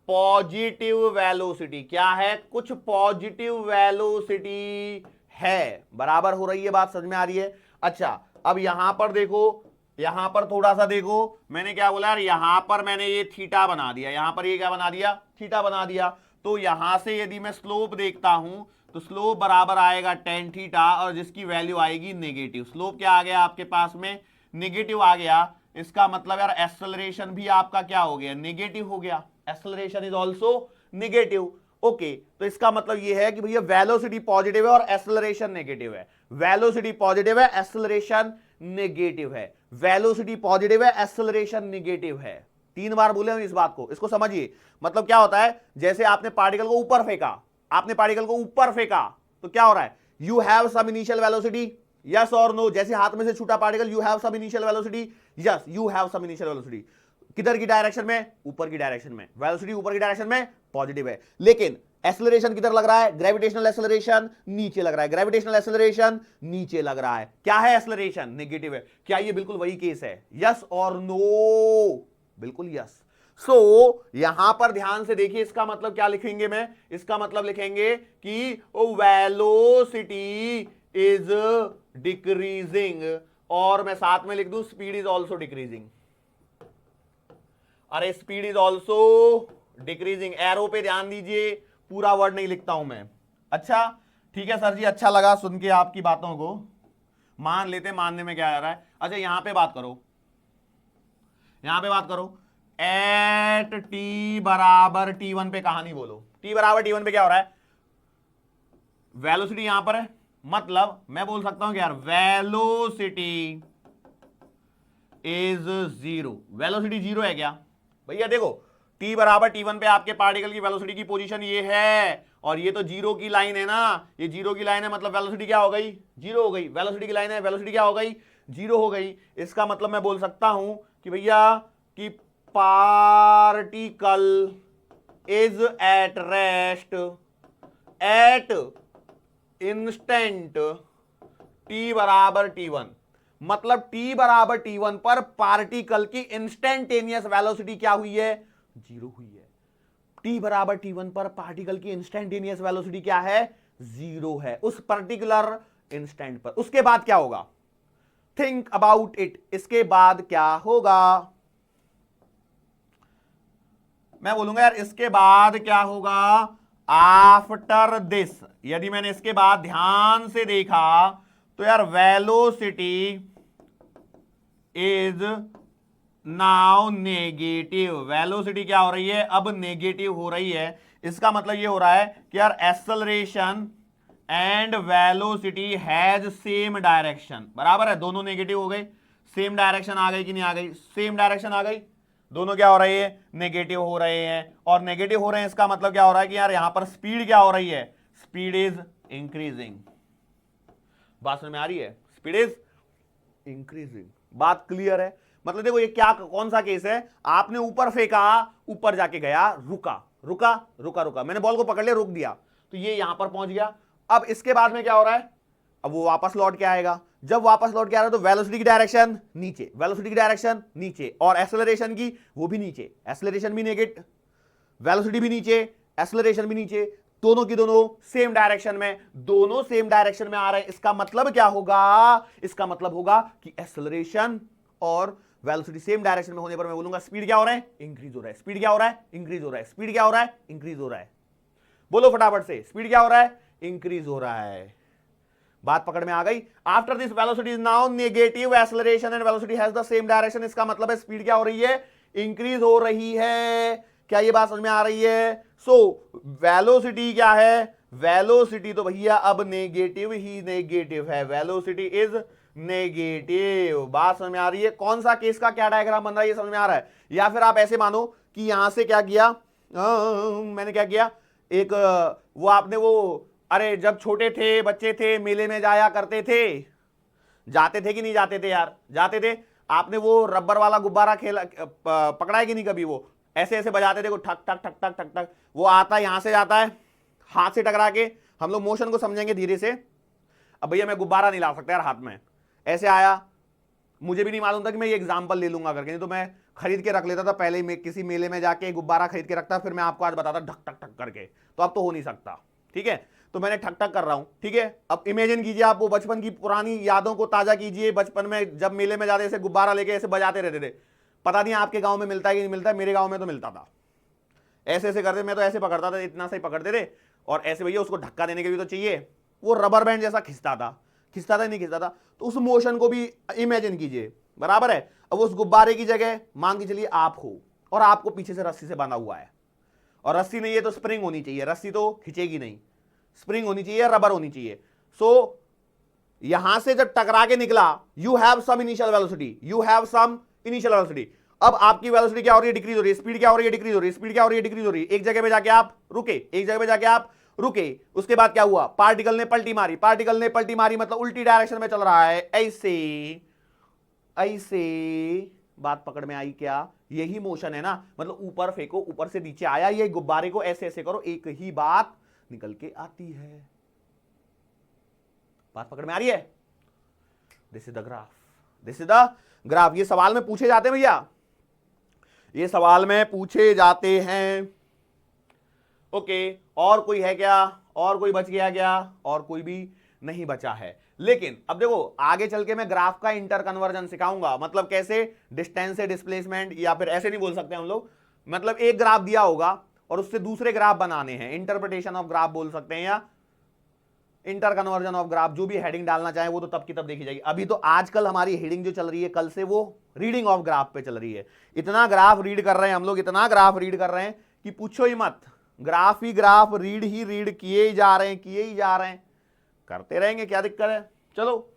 positive velocity. क्या है, कुछ पॉजिटिव वेलोसिटी है। बराबर हो रही है बात, समझ में आ रही है। अच्छा अब यहां पर देखो, यहां पर थोड़ा सा देखो, मैंने क्या बोला यार, यहां पर मैंने ये थीटा बना दिया, यहां पर ये क्या बना दिया, थीटा बना दिया। तो यहां से यदि मैं स्लोप देखता हूं तो स्लोप बराबर आएगा टेन थीटा, और जिसकी वैल्यू आएगी नेगेटिव। स्लोप क्या आ गया आपके पास में, नेगेटिव आ गया। इसका मतलब यार एक्सेलरेशन भी आपका क्या हो गया, नेगेटिव हो गया। Acceleration is also negative. Okay, तो इसका मतलब यह है कि भैया वेलोसिटी पॉजिटिव है और एक्सेलरेशन नेगेटिव है। वेलोसिटी पॉजिटिव है, एक्सेलरेशन नेगेटिव है। वेलोसिटी पॉजिटिव है, एक्सेलरेशन नेगेटिव है। 3 बार बोले हम इस बात को, इसको समझिए। मतलब क्या होता है, जैसे आपने पार्टिकल को ऊपर फेंका, आपने पार्टिकल को ऊपर फेंका तो क्या हो रहा है, you have some initial velocity, yes और नो। जैसे हाथ में से छूटा particle, you have some initial velocity, yes you have some initial velocity. किधर की डायरेक्शन में, ऊपर की डायरेक्शन में। वेलोसिटी ऊपर की डायरेक्शन में पॉजिटिव है, लेकिन एक्सेलरेशन किधर लग रहा है, ग्रेविटेशनल एक्सेलरेशन नीचे लग रहा है, ग्रेविटेशनल एक्सेलरेशन नीचे लग रहा है। क्या है, एक्सेलरेशन नेगेटिव है। क्या ये बिल्कुल वही केस है, यस और नो, बिल्कुल यस। सो यहां पर ध्यान से देखिए, इसका मतलब क्या लिखेंगे मैं, इसका मतलब लिखेंगे कि वेलोसिटी इज डिक्रीजिंग, और मैं साथ में लिख दूं स्पीड इज ऑल्सो डिक्रीजिंग। अरे speed is also decreasing, arrow पे ध्यान दीजिए, पूरा वर्ड नहीं लिखता हूं मैं। अच्छा ठीक है सर जी, अच्छा लगा सुन के आपकी बातों को, मान लेते, मानने में क्या आ रहा है। अच्छा यहां पे बात करो, यहां पे बात करो, एट टी बराबर T1 पे कहानी बोलो। टी बराबर T1 पे क्या हो रहा है, वेलोसिटी यहां पर है, मतलब मैं बोल सकता हूं कि यार velocity is zero. Velocity zero है क्या भैया, देखो t बराबर T1 पे आपके पार्टिकल की वेलोसिटी की पोजीशन ये है, और ये तो जीरो की लाइन है ना, ये जीरो की लाइन है, मतलब वेलोसिटी क्या हो गई, जीरो हो गई। वेलोसिटी की लाइन है, वेलोसिटी क्या हो गई, जीरो हो गई। इसका मतलब मैं बोल सकता हूं कि भैया कि particle is at rest at instant t बराबर T1। मतलब t बराबर T1 पर पार्टिकल की इंस्टेंटेनियस वेलोसिटी क्या हुई है, जीरो हुई है। t बराबर T1 पर पार्टिकल की इंस्टेंटेनियस वेलोसिटी क्या है, जीरो है उस पर्टिकुलर इंस्टेंट पर। उसके बाद क्या होगा, थिंक अबाउट इट, इसके बाद क्या होगा, मैं बोलूंगा यार इसके बाद क्या होगा, आफ्टर दिस। यदि मैंने इसके बाद ध्यान से देखा तो यार velocity is now negative. Velocity क्या हो रही है, अब नेगेटिव हो रही है। इसका मतलब ये हो रहा है कि यार acceleration and velocity has same direction. बराबर है, दोनों नेगेटिव हो गए। सेम डायरेक्शन आ गई कि नहीं आ गई, सेम डायरेक्शन आ गई। दोनों क्या हो रही है, नेगेटिव हो रहे हैं, और नेगेटिव हो रहे हैं इसका मतलब क्या हो रहा है कि यार यहां पर स्पीड क्या हो रही है, स्पीड इज इंक्रीजिंग। बात समझ में आ रही है, स्पीड इज इंक्रीजिंग। बात क्लियर है। मतलब देखो ये क्या, कौन सा केस है, आपने ऊपर फेंका, ऊपर जाके गया, रुका रुका रुका रुका, मैंने बॉल को पकड़ लिया, रुक दिया, तो ये यहां पर पहुंच गया। अब इसके बाद में क्या हो रहा है, अब वो वापस लौट के आएगा। जब वापस लौट के आ रहा है तो वेलोसिटी की डायरेक्शन नीचे, वेलोसिटी की डायरेक्शन नीचे, और एक्सेलरेशन की वो भी नीचे, एक्सेलरेशन भी नेगेटिव, वेलोसिटी भी नीचे, एक्सेलरेशन भी नीचे, दोनों की दोनों सेम डायरेक्शन में, दोनों सेम डायरेक्शन में आ रहे हैं। इसका मतलब क्या होगा, इसका मतलब होगा कि एक्सेलरेशन और वेलोसिटी सेम डायरेक्शन में होने पर मैं बोलूंगा स्पीड क्या हो रहा है, इंक्रीज हो रहा है। स्पीड क्या हो रहा है, इंक्रीज हो रहा है। स्पीड क्या हो रहा है, इंक्रीज हो रहा है। बोलो फटाफट से, स्पीड क्या हो रहा है, इंक्रीज हो रहा है। बात पकड़ में आ गई। After this velocity is now negative, acceleration and velocity has the same direction. इसका मतलब है स्पीड क्या हो रही है, इंक्रीज हो रही है। क्या ये बात समझ में आ रही है? सो वेलोसिटी क्या है, वेलोसिटी तो भैया अब नेगेटिव ही नेगेटिव है, वेलोसिटी इज नेगेटिव। बात समझ में आ रही है? कौन सा केस का क्या डायग्राम बन रहा है ये समझ में आ रहा है? या फिर आप ऐसे मानो कि यहां से क्या किया, मैंने क्या किया, एक वो आपने वो, अरे जब छोटे थे, बच्चे थे, मेले में जाया करते थे, जाते थे कि नहीं जाते थे यार, जाते थे। आपने वो रबर वाला गुब्बारा खेला पकड़ा है कि नहीं कभी? वो ऐसे ऐसे बजाते थे, ठक ठक ठक ठक ठक ठक, वो आता है, यहां से जाता है, हाथ से टकरा के। हम लोग मोशन को समझेंगे धीरे से। अब भैया मैं गुब्बारा नहीं ला सकता यार हाथ में, ऐसे आया, मुझे भी नहीं मालूम था कि मैं ये एग्जांपल ले लूंगा करके, नहीं तो मैं खरीद के रख लेता था पहले ही, किसी मेले में जाके गुब्बारा खरीद के रखता, फिर मैं आपको आज बताता ढक ठक ठक करके। तो अब तो हो नहीं सकता, ठीक है? तो मैंने ठक ठक कर रहा हूं, ठीक है? अब इमेजिन कीजिए, आप वो बचपन की पुरानी यादों को ताजा कीजिए। बचपन में जब मेले में जाते ऐसे गुब्बारा लेके ऐसे बजाते रहते थे। पता नहीं आपके गांव में मिलता है कि नहीं मिलता, मेरे गांव में तो मिलता था। ऐसे ऐसे करते, मैं तो ऐसे पकड़ता था, इतना सही पकड़ते थे, और ऐसे भैया उसको धक्का देने के भी तो चाहिए, वो रबर बैंड जैसा खिंचता था नहीं खिंचता था। तो उस मोशन को भी इमेजिन कीजिए, बराबर है? अब उस गुब्बारे की जगह मान के चलिए आप हो, और आपको पीछे से रस्सी से बांधा हुआ है, और रस्सी नहीं है तो स्प्रिंग होनी चाहिए, रस्सी तो खिंचेगी नहीं, स्प्रिंग होनी चाहिए, रबर होनी चाहिए। सो यहां से जब टकरा के निकला, you have some initial velocity, अब आपकी वेलोसिटी क्या हो रही है? डिक्रीज हो रही है। स्पीड क्या हो रही है? डिक्रीज हो रही है। स्पीड क्या हो रही है? डिक्रीज हो रही है। एक जगह पे जाके आप रुके, उसके बाद क्या हुआ? पार्टिकल ने पलटी मारी, मतलब उल्टी डायरेक्शन में चल रहा है, ऐसे। बात पकड़ में आई क्या? यही मोशन है ना, मतलब ऊपर फेंको, ऊपर से नीचे आया, ये गुब्बारे को ऐसे ऐसे करो, एक ही बात निकल के आती है। बात पकड़ में आ रही है? This is the graph. ये सवाल में पूछे जाते हैं भैया, ये सवाल में पूछे जाते हैं। ओके, और कोई है क्या? और कोई बच गया क्या? और कोई भी नहीं बचा है। लेकिन अब देखो, आगे चल के मैं ग्राफ का इंटर कन्वर्जन सिखाऊंगा, मतलब कैसे डिस्टेंस से डिस्प्लेसमेंट, या फिर ऐसे नहीं बोल सकते हम लोग, मतलब एक ग्राफ दिया होगा और उससे दूसरे ग्राफ बनाने हैं, इंटरप्रिटेशन ऑफ ग्राफ बोल सकते हैं, या इंटर कन्वर्जन ऑफ ग्राफ, जो भी हेडिंग डालना चाहे वो तो तब की तब देखी जाएगी। अभी तो आजकल हमारी हेडिंग जो चल रही है, कल से वो रीडिंग ऑफ ग्राफ पे चल रही है। इतना ग्राफ रीड कर रहे हैं हम लोग, इतना ग्राफ रीड कर रहे हैं कि पूछो ही मत। ग्राफ ही ग्राफ रीड किए ही जा रहे हैं, करते रहेंगे, क्या दिक्कत है? चलो,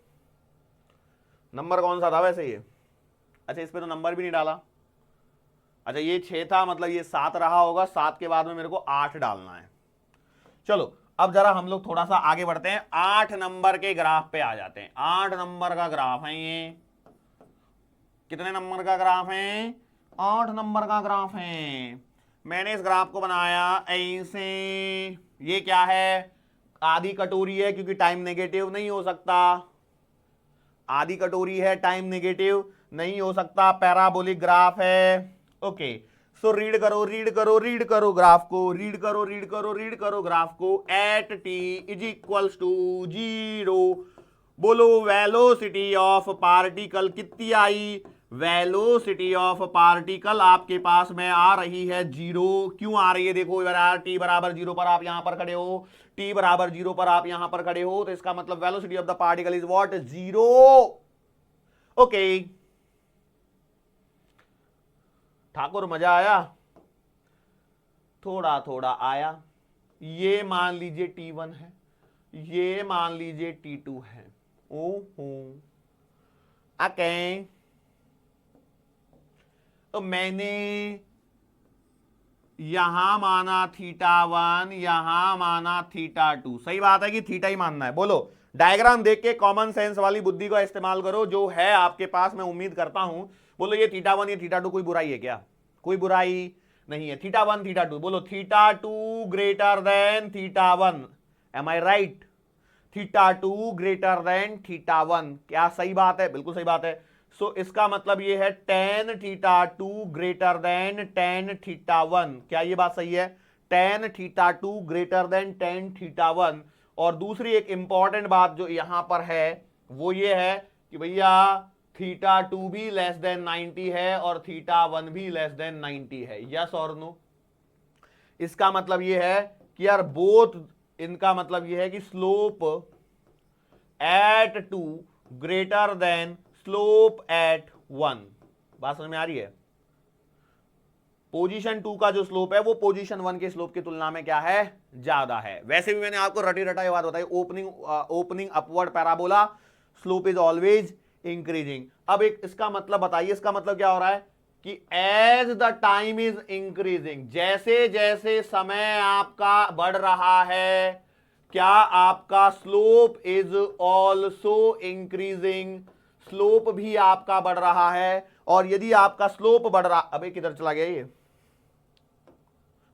नंबर कौन सा था वैसे ये? अच्छा, इस पे तो नंबर भी नहीं डाला। अच्छा, ये 6 था, मतलब ये 7 रहा होगा, 7 के बाद में मेरे को 8 डालना है। चलो, अब जरा हम लोग थोड़ा सा आगे बढ़ते हैं, 8 नंबर के ग्राफ पे आ जाते हैं। 8 नंबर का ग्राफ है ये। कितने नंबर का ग्राफ है? 8 नंबर का ग्राफ है। मैंने इस ग्राफ को बनाया ऐसे। ये क्या है? आधी कटोरी है, क्योंकि टाइम नेगेटिव नहीं हो सकता। आधी कटोरी है, टाइम नेगेटिव नहीं हो सकता, पैराबोलिक ग्राफ है। ओके, सो रीड करो ग्राफ को, रीड करो ग्राफ को। At t is equals to 0, बोलो वेलोसिटी ऑफ पार्टिकल कितनी आई? वेलोसिटी ऑफ पार्टिकल आपके पास में आ रही है 0। क्यों आ रही है? देखो यार, टी बराबर 0 पर आप यहां पर खड़े हो, टी बराबर 0 पर आप यहां पर खड़े हो, तो इसका मतलब velocity of the particle is what? 0। Okay Thakur, मजा आया? थोड़ा थोड़ा आया। ये मान लीजिए T1 है, ये मान लीजिए T2 है। ओहो, ओके, तो मैंने यहां माना θ1, यहां माना θ2। सही बात है कि थीटा ही मानना है। बोलो, डायग्राम देख के कॉमन सेंस वाली बुद्धि का इस्तेमाल करो, जो है आपके पास, मैं उम्मीद करता हूं। बोलो, ये θ1 ये θ2 कोई बुराई है क्या? कोई बुराई नहीं है। θ1 θ2, बोलो θ2 ग्रेटर देन θ1। एम आई राइट? θ2 ग्रेटर देन θ1, क्या सही बात है? बिल्कुल सही बात है। सो इसका मतलब ये है tan θ2 ग्रेटर देन tan θ1। क्या ये बात सही है? tan θ2 greater than tan θ1। और दूसरी एक इंपॉर्टेंट बात जो यहां पर है वो ये है कि भैया θ2 भी लेस देन 90 है और θ1 भी लेस देन 90 है। यस और नो? इसका मतलब ये है कि यार बोथ, इनका मतलब ये है कि slope eight 2 greater than slope eight 1। बात समझ में आ रही है? पोजीशन 2 का जो स्लोप है वो पोजीशन 1 के स्लोप की तुलना में क्या है? ज्यादा है। वैसे भी मैंने आपको रटी रटा ये बात बताई, opening upward parabola, slope is always increasing. अब एक इसका मतलब बताइए, इसका मतलब क्या हो रहा है कि as the time is increasing, जैसे जैसे समय आपका बढ़ रहा है, क्या आपका slope is also increasing? Slope भी आपका बढ़ रहा है, और यदि आपका स्लोप बढ़ रहा, अबे किधर चला गया ये,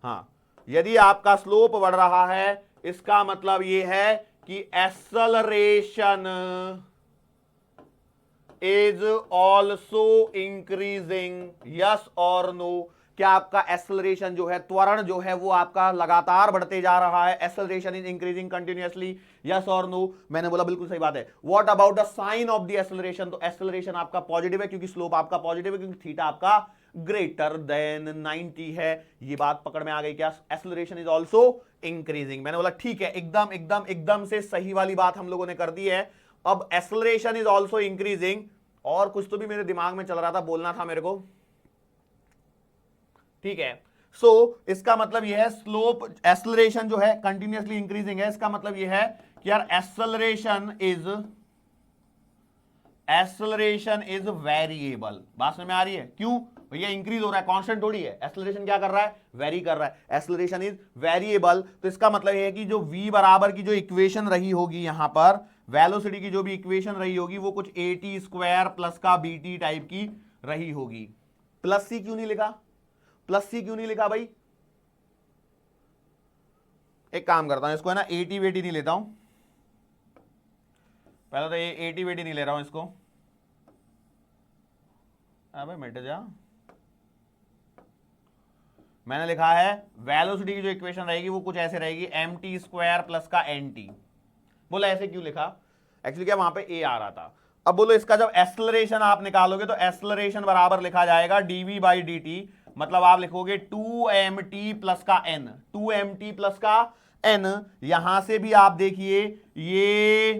हाँ, यदि आपका स्लोप बढ़ रहा है इसका मतलब ये है कि acceleration is also increasing, yes और नो। क्या आपका एक्सेलरेशन जो है, त्वरण जो है वो आपका लगातार बढ़ते जा रहा है, acceleration is increasing continuously, yes और नो। मैंने बोला बिल्कुल सही बात है। What about the sign of the acceleration, तो एक्सेलरेशन आपका पॉजिटिव है क्योंकि स्लोप आपका पॉजिटिव है, क्योंकि थीटा आपका ग्रेटर देन 90 है। ये बात पकड़ में आ गई क्या? Acceleration is also increasing. मैंने बोला ठीक है, एकदम एकदम एकदम से सही वाली बात हम लोगों ने कर दी है। अब एक्सेलरेशन इज ऑल्सो इंक्रीजिंग, और कुछ तो भी मेरे दिमाग में चल रहा था, बोलना था मेरे को, ठीक है। सो इसका मतलब यह है स्लोप, एक्सेलरेशन जो है कंटिन्यूअसली इंक्रीजिंग है, इसका मतलब यह है कि यार एक्सेलरेशन इज वेरिएबल। बात समझ में आ रही है? क्यों भैया? इंक्रीज हो रहा है, कांस्टेंट थोड़ी है। एक्सेलरेशन क्या कर रहा है? वेरी कर रहा है। एक्सेलरेशन इज वेरिएबल, तो इसका मतलब यह है कि जो v बराबर की जो इक्वेशन रही होगी यहां पर, वेलोसिटी की जो भी इक्वेशन रही होगी वो कुछ at स्क्वायर प्लस का bt टाइप की रही होगी। प्लस सी क्यों नहीं लिखा? प्लस सी क्यों नहीं लिखा भाई? एक काम करता हूं, इसको है ना एटी वेटी नहीं लेता हूं, पहले तो ये एटी वेटी नहीं ले रहा हूं इसको। अबे मिट जा। मैंने लिखा है वेलोसिटी की जो इक्वेशन रहेगी वो कुछ ऐसे रहेगी, mt स्क्वायर प्लस का nt। बोला ऐसे क्यों लिखा? एक्चुअली क्या वहां पे a आ रहा था। अब बोलो इसका जब एक्सेलरेशन आप निकालोगे तो एक्सेलरेशन बराबर लिखा जाएगा dv बाई dt, मतलब आप लिखोगे 2mt प्लस का n, 2mt प्लस का n। यहां से भी आप देखिए ये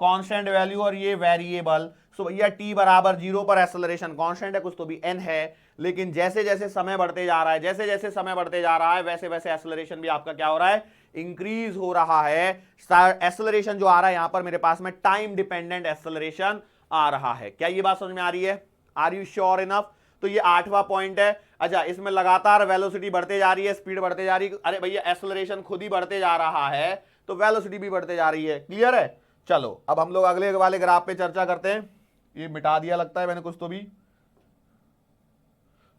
कांस्टेंट वैल्यू और ये वेरिएबल। सो भैया t बराबर 0 पर एक्सेलरेशन कांस्टेंट है, कुछ तो भी n है, लेकिन जैसे जैसे समय बढ़ते जा रहा है, जैसे जैसे समय बढ़ते जा रहा है वैसे वैसे एक्सेलरेशन भी आपका क्या हो रहा है? इंक्रीज हो रहा है। एक्सेलरेशन जो आ रहा है यहां पर मेरे पास में टाइम डिपेंडेंट एक्सेलरेशन आ रहा है। क्या ये बात समझ में आ रही है? Are you sure enough? तो ये 8वां पॉइंट है। अच्छा, इसमें लगातार वेलोसिटी बढ़ते जा रही है, स्पीड बढ़ते जा रही है। अरे भैया एक्सेलरेशन खुद ही बढ़ते जा रहा है तो वेलोसिटी भी बढ़ते जा रही है। क्लियर है? चलो अब हम लोग अगले वाले ग्राफ पे चर्चा करते हैं। ये मिटा दिया लगता है मैंने कुछ तो भी,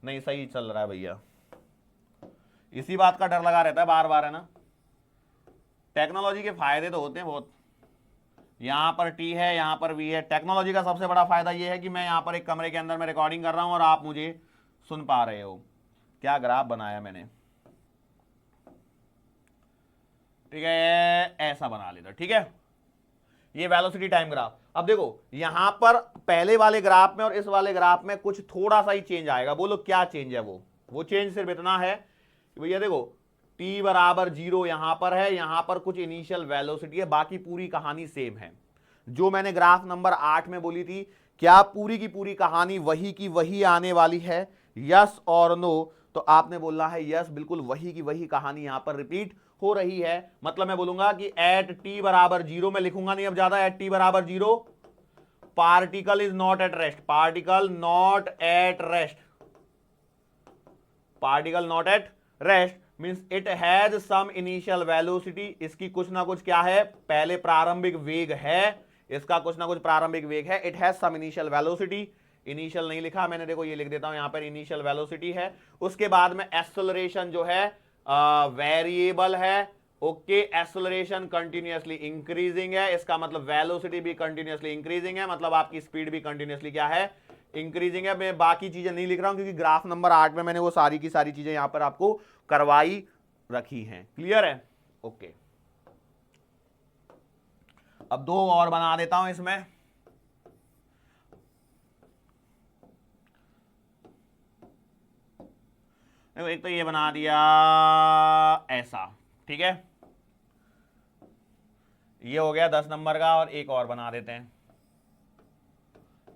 नहीं सही चल रहा है भैया। इसी बात का डर लगा रहता है बार बार, है ना। टेक्नोलॉजी के फायदे तो होते हैं बहुत। यहां पर टी है, यहां पर वी है। टेक्नोलॉजी का सबसे बड़ा फायदा यह है कि मैं यहां पर एक कमरे के अंदर में रिकॉर्डिंग कर रहा हूं और आप मुझे सुन पा रहे हो। क्या ग्राफ बनाया मैंने, ठीक है, ऐसा बना लेता, ठीक है। ये वेलोसिटी टाइम ग्राफ। अब देखो यहां पर पहले वाले ग्राफ में और इस वाले ग्राफ में कुछ थोड़ा सा ही चेंज आएगा। बोलो क्या चेंज है? वो चेंज सिर्फ इतना है कि भैया देखो t बराबर 0 यहां पर है, यहां पर कुछ इनिशियल वेलोसिटी है, बाकी पूरी कहानी सेम है जो मैंने ग्राफ नंबर 8 में बोली थी। क्या पूरी की पूरी कहानी वही की वही आने वाली है? यस और नो? तो आपने बोलना है यस, बिल्कुल वही की वही कहानी यहां पर रिपीट हो रही है। मतलब मैं बोलूंगा कि एट t बराबर 0, मैं लिखूंगा नहीं अब ज्यादा, एट t बराबर 0 particle is not at rest, particle not at rest, particle not at rest means it has some initial velocity. इसकी कुछ ना कुछ क्या है? पहले प्रारंभिक वेग है, इसका कुछ ना कुछ प्रारंभिक वेग है। It has some initial velocity, initial नहीं लिखा मैंने, देखो ये लिख देता हूं यहां पर, इनिशियल वेलोसिटी है। उसके बाद में एक्सेलरेशन जो है वेरिएबल है, ओके। एक्सेलरेशन कंटिन्यूअसली इंक्रीजिंग है, इसका मतलब वेलोसिटी भी कंटिन्यूअसली इंक्रीजिंग है, मतलब आपकी स्पीड भी कंटिन्यूअसली क्या है? इंक्रीजिंग है। मैं बाकी चीजें नहीं लिख रहा हूं क्योंकि ग्राफ नंबर 8 में मैंने वो सारी की सारी चीजें यहां पर आपको करवाई रखी हैं। क्लियर है? ओके। अब दो और बना देता हूं इसमें। देखो एक तो ये बना दिया ऐसा, ठीक है, ये हो गया 10 नंबर का, और एक और बना देते हैं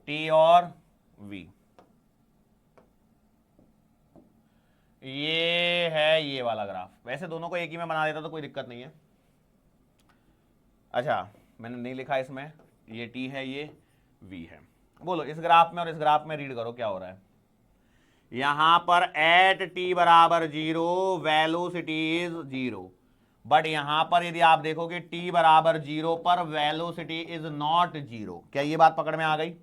टी और वी। ये है ये वाला ग्राफ। वैसे दोनों को एक ही में बना देता तो कोई दिक्कत नहीं है। अच्छा मैंने नहीं लिखा इसमें, ये टी है ये वी है। बोलो इस ग्राफ में और इस ग्राफ में रीड करो क्या हो रहा है। यहां पर एट टी बराबर 0 वेलोसिटी इज 0, बट यहां पर यदि आप देखोगे t बराबर 0 पर वेलोसिटी इज नॉट 0। क्या ये बात पकड़ में आ गई?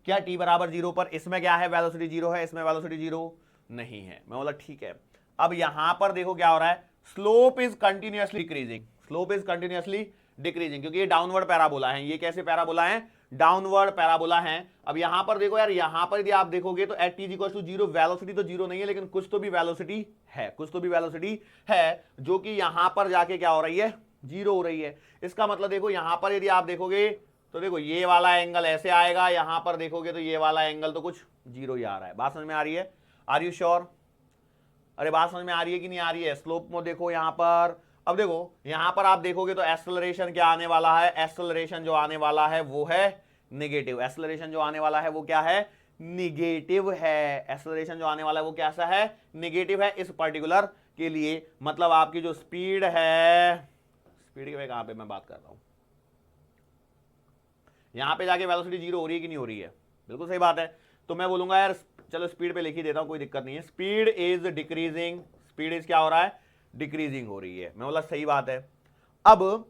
क्या t बराबर 0 पर इसमें क्या है, वेलोसिटी 0 है, इसमें वेलोसिटी 0 नहीं है। मैं बोला ठीक है। अब यहां पर देखो क्या हो रहा है, slope is continuously decreasing, slope is continuously decreasing, क्योंकि ये डाउनवर्ड पैराबोला है। ये कैसे पैराबोला है, डाउनवर्ड पैराबोला है। अब यहां पर देखो यार, यहां पर यदि आप देखोगे तो at t equal to 0, velocity तो 0 नहीं है, लेकिन कुछ तो भी वेलोसिटी है, कुछ तो भी वेलोसिटी है, जो कि यहां पर जाके क्या हो रही है, 0 हो रही है। इसका मतलब देखो यहां पर यदि आप देखोगे तो देखो ये वाला एंगल ऐसे आएगा, यहां पर देखोगे तो ये वाला एंगल तो कुछ 0 ही आ रहा है। बात समझ में आ रही है, आर यू श्योर? अरे बात समझ में आ रही है कि नहीं आ रही है? स्लोप में देखो यहां पर, अब देखो यहां पर आप देखोगे तो एक्सेलरेशन क्या आने वाला है, एक्सेलरेशन जो आने वाला है वो है नेगेटिव। एक्सेलरेशन जो आने वाला है वो क्या है, निगेटिव है। एक्सेलरेशन जो आने वाला है वो कैसा है, निगेटिव है इस पर्टिकुलर के लिए। मतलब आपकी जो स्पीड है, स्पीड के कहां पे मैं बात कर रहा हूं, यहां पे जाके वेलोसिटी 0 हो रही है कि नहीं हो रही है? बिल्कुल सही बात है। तो मैं बोलूंगा यार चलो स्पीड पे लिख ही देता हूं, कोई दिक्कत नहीं है। Speed is decreasing, speed is क्या हो रहा है, डिक्रीजिंग हो रही है। मैं बोला सही बात है। अब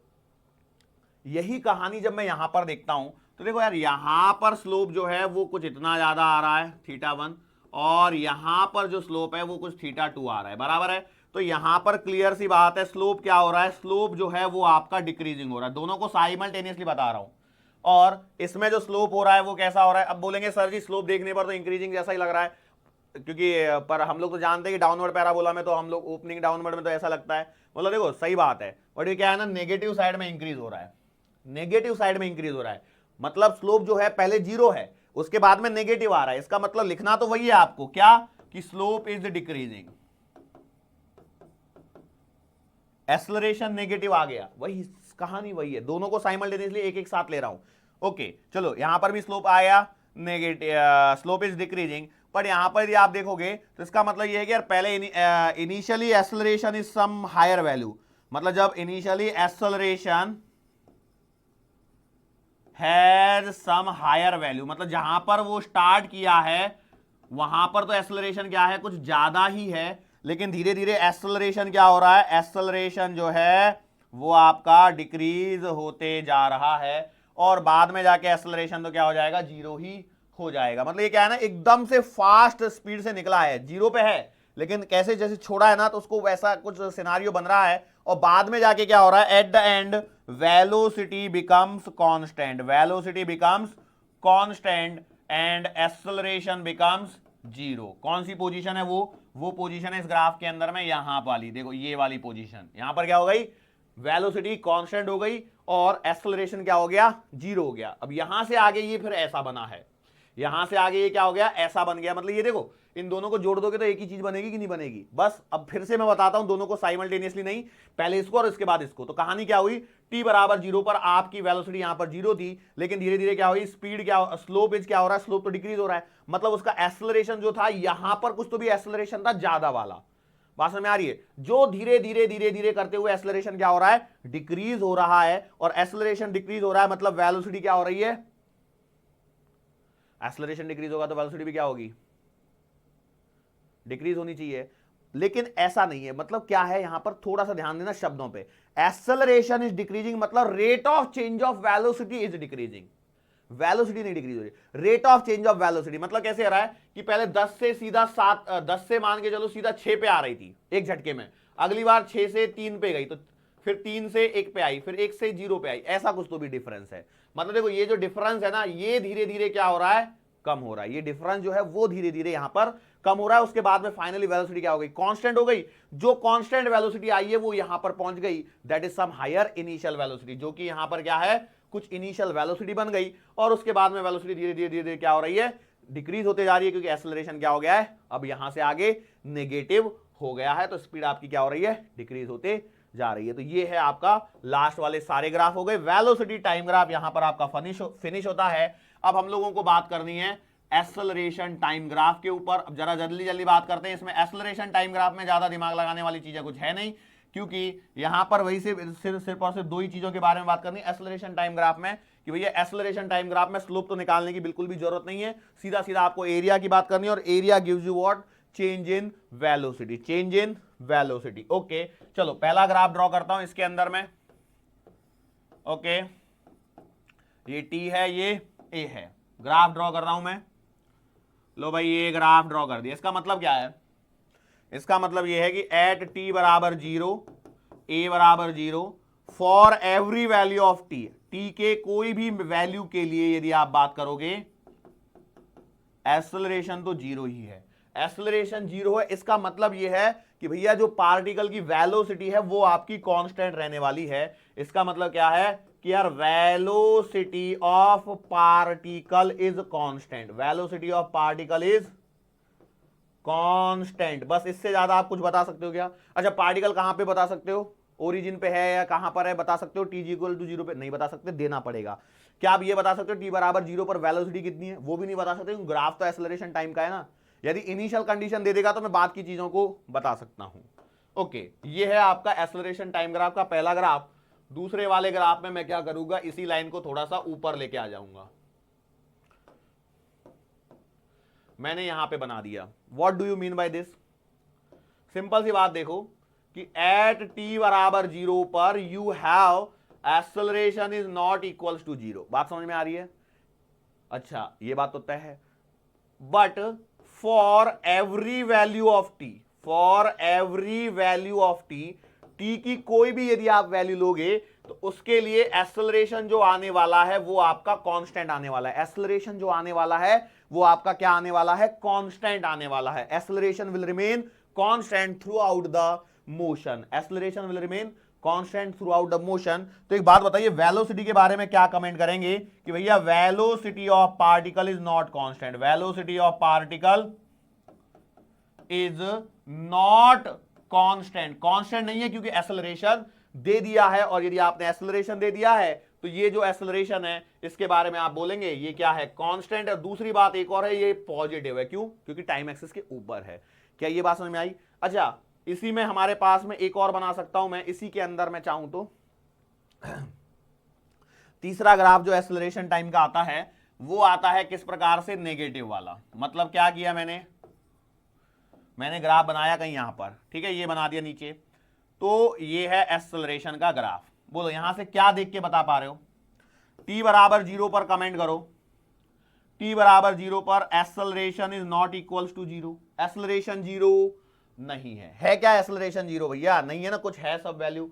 यही कहानी जब मैं यहां पर देखता हूं तो देखो यार, यहां पर स्लोप जो है वो कुछ इतना ज्यादा आ रहा है θ1, और यहां पर जो स्लोप है वो कुछ θ2 आ रहा है, बराबर है। तो यहां पर क्लियर सी बात है, स्लोप क्या हो रहा है, स्लोप जो है वो आपका डिक्रीजिंग हो रहा है। दोनों को साइमल्टेनियसली बता रहा हूं। और इसमें जो स्लोप हो रहा है वो कैसा हो रहा है? अब बोलेंगे सर जी स्लोप देखने पर तो इंक्रीजिंग जैसा ही लग रहा है, क्योंकि पर हम लोग तो जानते हैं कि डाउनवर्ड पैराबोला में तो हम लोग ओपनिंग डाउनवर्ड में तो ऐसा लगता है। मतलब देखो सही बात है, बट ये क्या है ना, नेगेटिव साइड में इंक्रीज हो रहा है, नेगेटिव साइड में इंक्रीज हो रहा है। मतलब स्लोप जो है पहले 0 है, उसके बाद में नेगेटिव आ रहा है। इसका मतलब लिखना तो वही है आपको, क्या कि slope is decreasing, acceleration negative आ गया, वही कहानी वही है। दोनों को साइमल्टेनियसली एक एक साथ ले रहा हूं। ओके चलो, यहां पर भी स्लोप आया नेगेटिव, स्लोप इज डिक्रीजिंग। पर यहां पर यदि आप देखोगे तो इसका मतलब यह है कि यार पहले initially acceleration is some higher value, मतलब जब initially acceleration has some higher value, मतलब जहां पर वो स्टार्ट किया है वहां पर तो एक्सेलरेशन क्या है, कुछ ज्यादा ही है, लेकिन धीरे धीरे एक्सेलरेशन क्या हो रहा है, एक्सेलरेशन जो है वो आपका डिक्रीज होते जा रहा है, और बाद में जाके एक्सेलरेशन तो क्या हो जाएगा, 0 ही हो जाएगा। मतलब ये क्या है ना, एकदम से फास्ट स्पीड से निकला है, 0 पे है, लेकिन कैसे जैसे छोड़ा है ना तो उसको वैसा कुछ सिनारियो बन रहा है, और बाद में जाके क्या हो रहा है, at the end velocity becomes constant, velocity becomes constant and acceleration becomes 0। कौन सी पोजीशन है वो पोजीशन है इस ग्राफ के अंदर में यहां वाली, देखो ये वाली पोजीशन। यहां पर क्या हो गई, वेलोसिटी कांस्टेंट हो गई और एक्सेलरेशन क्या हो गया, 0 हो गया। अब यहां से आगे ये फिर ऐसा बना है, यहां से आगे ये क्या हो गया, ऐसा बन गया। मतलब ये देखो इन दोनों को जोड़ दोगे तो एक ही चीज बनेगी कि नहीं बनेगी? बस अब फिर से मैं बताता हूं, दोनों को साइमल्टेनियसली नहीं, पहले इसको और इसके बाद इसको। तो कहानी क्या हुई, t बराबर 0 पर आपकी वेलोसिटी यहां पर 0 थी, लेकिन धीरे धीरे क्या हुई, स्पीड क्या, स्लोप इज क्या हो रहा है, स्लोप तो डिक्रीज हो रहा है। मतलब उसका एक्सेलरेशन जो था यहां पर कुछ तो भी एक्सेलरेशन था ज्यादा वाला। बात समझ में आ रही है? जो धीरे धीरे धीरे धीरे करते हुए एक्सेलरेशन क्या हो रहा है, डिक्रीज हो रहा है, और एक्सेलरेशन डिक्रीज हो रहा है मतलब वेलोसिटी क्या हो रही है, एक्सेलरेशन डिक्रीज होगा तो वेलोसिटी भी क्या होगी, डिक्रीज होनी चाहिए। लेकिन ऐसा नहीं है। मतलब क्या है, यहां पर थोड़ा सा ध्यान देना शब्दों पे। एक्सेलरेशन इज डिक्रीजिंग मतलब rate of change of velocity is decreasing, velocity नहीं डिक्रीज हो रही, rate of change of velocity. मतलब कैसे आ रहा है कि पहले 10 से सीधा 7, 10 से मान के चलो सीधा 6 पे आ रही थी एक झटके में, अगली बार 6 से 3 पे गई, तो फिर 3 से 1 पे आई, फिर 1 से 0 पे आई, ऐसा कुछ तो भी डिफरेंस है। मतलब देखो ये जो डिफरेंस है ना, ये धीरे धीरे क्या हो रहा है, कम हो रहा है। ये डिफरेंस जो है वो धीरे धीरे यहां पर कम हो रहा है। उसके बाद में फाइनली वेलोसिटी क्या हो गई, कांस्टेंट हो गई। जो कांस्टेंट वेलोसिटी आई है वो यहां पर पहुंच गई, that is some higher initial velocity, जो कि यहां पर क्या है, कुछ इनिशियल वेलोसिटी बन गई। और उसके बाद में वेलोसिटी धीरे धीरे धीरे धीरे क्या हो रही है, डिक्रीज होते जा रही है, क्योंकि एक्सेलरेशन क्या हो गया है, अब यहां से आगे नेगेटिव हो गया है, तो स्पीड आपकी क्या हो रही है, डिक्रीज होते जा रही है। तो ये है आपका लास्ट वाले सारे ग्राफ हो गए। वेलोसिटी टाइम ग्राफ यहां पर आपका फिनिश होता है। अब हम लोगों को बात करनी है एक्सेलरेशन टाइम ग्राफ के ऊपर। अब जरा जल्दी जल्दी बात करते हैं। इसमें एक्सेलरेशन टाइम ग्राफ में ज्यादा दिमाग लगाने वाली चीजें कुछ है नहीं, क्योंकि यहां पर वही सिर्फ और सिर्फ दो ही चीजों के बारे में बात करनी है एक्सेलरेशन टाइम ग्राफ में, कि भैया एक्सेलरेशन टाइम ग्राफ में स्लोप तो निकालने की बिल्कुल भी जरूरत नहीं है, सीधा सीधा आपको एरिया की बात करनी है, और area gives you what, change in velocity, change in velocity. Okay चलो पहला ग्राफ ड्रॉ करता हूं इसके अंदर में। ओके ये टी है, ये ए है, ग्राफ ड्रॉ कर रहा हूं मैं। लो भाई ये ग्राफ ड्रॉ कर दिया। इसका मतलब क्या है? इसका मतलब ये है कि एट टी बराबर 0, ए बराबर 0, for every value of T, T के कोई भी वैल्यू के लिए यदि आप बात करोगे एक्सेलरेशन तो 0 ही है। एक्सेलरेशन 0 है, इसका मतलब यह है कि भैया जो पार्टिकल की वेलोसिटी है वो आपकी कांस्टेंट रहने वाली है। इसका मतलब क्या है कि यार velocity of particle is constant, velocity of particle is constant. बस इससे ज्यादा आप कुछ बता सकते हो क्या? अच्छा पार्टिकल कहां पे बता सकते हो? ओरिजिन पे है या कहां पर है बता सकते हो? टी इक्वल टू 0 पे नहीं बता सकते, देना पड़ेगा। क्या आप ये बता सकते हो टी बराबर 0 पर वेलोसिटी कितनी है? वो भी नहीं बता सकते, ग्राफ तो एक्सेलरेशन टाइम का है ना। यदि इनिशियल कंडीशन दे देगा तो मैं बाद की चीजों को बता सकता हूं। ओके, ये है आपका एक्सेलरेशन टाइम ग्राफ का पहला ग्राफ। दूसरे वाले ग्राफ में मैं क्या करूंगा, इसी लाइन को थोड़ा सा ऊपर लेके आ जाऊंगा। मैंने यहां पे बना दिया। What do you mean by this? Simple सी बात देखो कि एट टी बराबर 0 पर you have acceleration is not equals to 0। बात समझ में आ रही है? अच्छा ये बात तो तय है, but for every value of T, for every value of T, T की कोई भी यदि आप वैल्यू लोगे तो उसके लिए एक्सेलरेशन जो आने वाला है वो आपका कांस्टेंट आने वाला है। एक्सेलरेशन जो आने वाला है वो आपका क्या आने वाला है? कांस्टेंट आने वाला है। Acceleration will remain constant through out the motion, acceleration will remain constant through out the motion. तो एक बात बताइए, वेलोसिटी के बारे में क्या कमेंट करेंगे कि भैया velocity of particle is not constant, velocity of particle is not constant. Constant नहीं है क्योंकि एक्सेलरेशन दे दिया है, और यदि आपने एक्सेलरेशन दे दिया है तो ये जो एक्सेलरेशन है इसके बारे में आप बोलेंगे ये क्या है? कांस्टेंट है। दूसरी बात एक और है, ये पॉजिटिव है। क्यों? क्योंकि टाइम एक्सिस के ऊपर है। क्या ये बात समझ में आई? अच्छा इसी में हमारे पास में एक और बना सकता हूं मैं, इसी के अंदर मैं चाहूं तो तीसरा ग्राफ जो एक्सेलरेशन टाइम का आता है वो आता है किस प्रकार से? नेगेटिव वाला। मतलब क्या किया मैंने ग्राफ बनाया कहीं यहां पर, ठीक है, ये बना दिया नीचे, तो ये है एक्सेलरेशन का ग्राफ। बोलो यहां से क्या देख के बता पा रहे हो? टी बराबर 0 पर कमेंट करो, टी बराबर 0 पर acceleration is not equals to 0। Acceleration 0 नहीं है। है क्या एक्सेलरेशन 0 भैया? नहीं है ना, कुछ है सब value.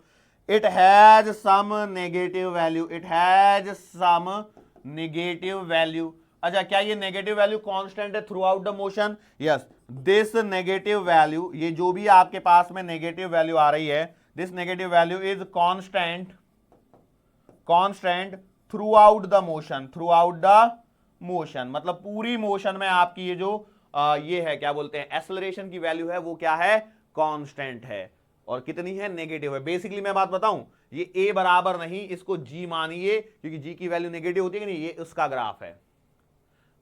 It has some negative value, it has some negative value. अच्छा क्या ये नेगेटिव वैल्यू कांस्टेंट है throughout the motion? Yes, this negative value, ये जो भी आपके पास में नेगेटिव वैल्यू आ रही है, this negative value is constant, constant through out the motion, through out the motion. मतलब पूरी मोशन में आपकी ये जो ये है क्या बोलते हैं एक्सेलरेशन की वैल्यू है वो क्या है? कांस्टेंट है। और कितनी है? नेगेटिव है। बेसिकली मैं बात बताऊं, ये ए बराबर नहीं, इसको जी मानिए क्योंकि जी की वैल्यू नेगेटिव होती है कि नहीं, ये उसका ग्राफ है।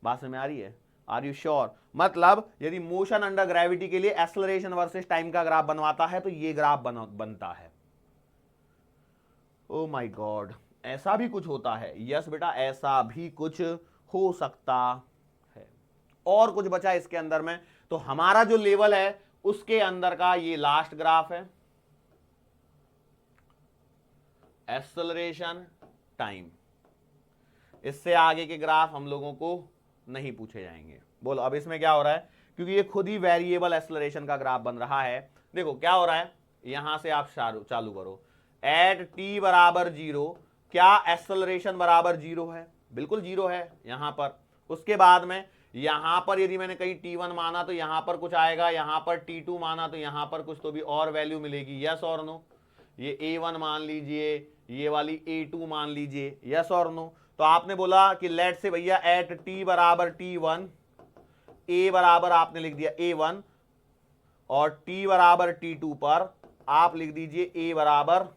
बात समझ में आ रही है? Are you sure? मतलब यदि मोशन अंडर ग्रेविटी के लिए एक्सेलरेशन वर्सेस टाइम का ग्राफ बनवाता है तो ये ग्राफ बनता है। ओ माय गॉड, ऐसा भी कुछ होता है? यस बेटा, ऐसा भी कुछ हो सकता है। और कुछ बचा इसके अंदर में, तो हमारा जो लेवल है उसके अंदर का ये लास्ट ग्राफ है, एक्सेलरेशन टाइम। इससे आगे के ग्राफ हम लोगों को नहीं पूछे जाएंगे। बोलो अब इसमें क्या हो रहा है? क्योंकि ये खुद ही वेरिएबल एक्सेलरेशन का ग्राफ बन रहा है। देखो क्या हो रहा है, यहां से आप चालू करो। एट टी बराबर 0 क्या एक्सेलरेशन बराबर 0 है? बिल्कुल 0 है यहां पर। उसके बाद में यहां पर यदि मैंने कहीं t1 माना तो यहां पर कुछ आएगा, यहां पर t2 माना तो यहां पर कुछ तो भी और वैल्यू मिलेगी। यस और नो? ये a1 मान लीजिए, ये वाली a2 मान लीजिए। यस और नो? तो आपने बोला कि लेट से भैया एट t बराबर t1, a बराबर आपने लिख दिया a1 और t बराबर t2 पर आप लिख दीजिए a बराबर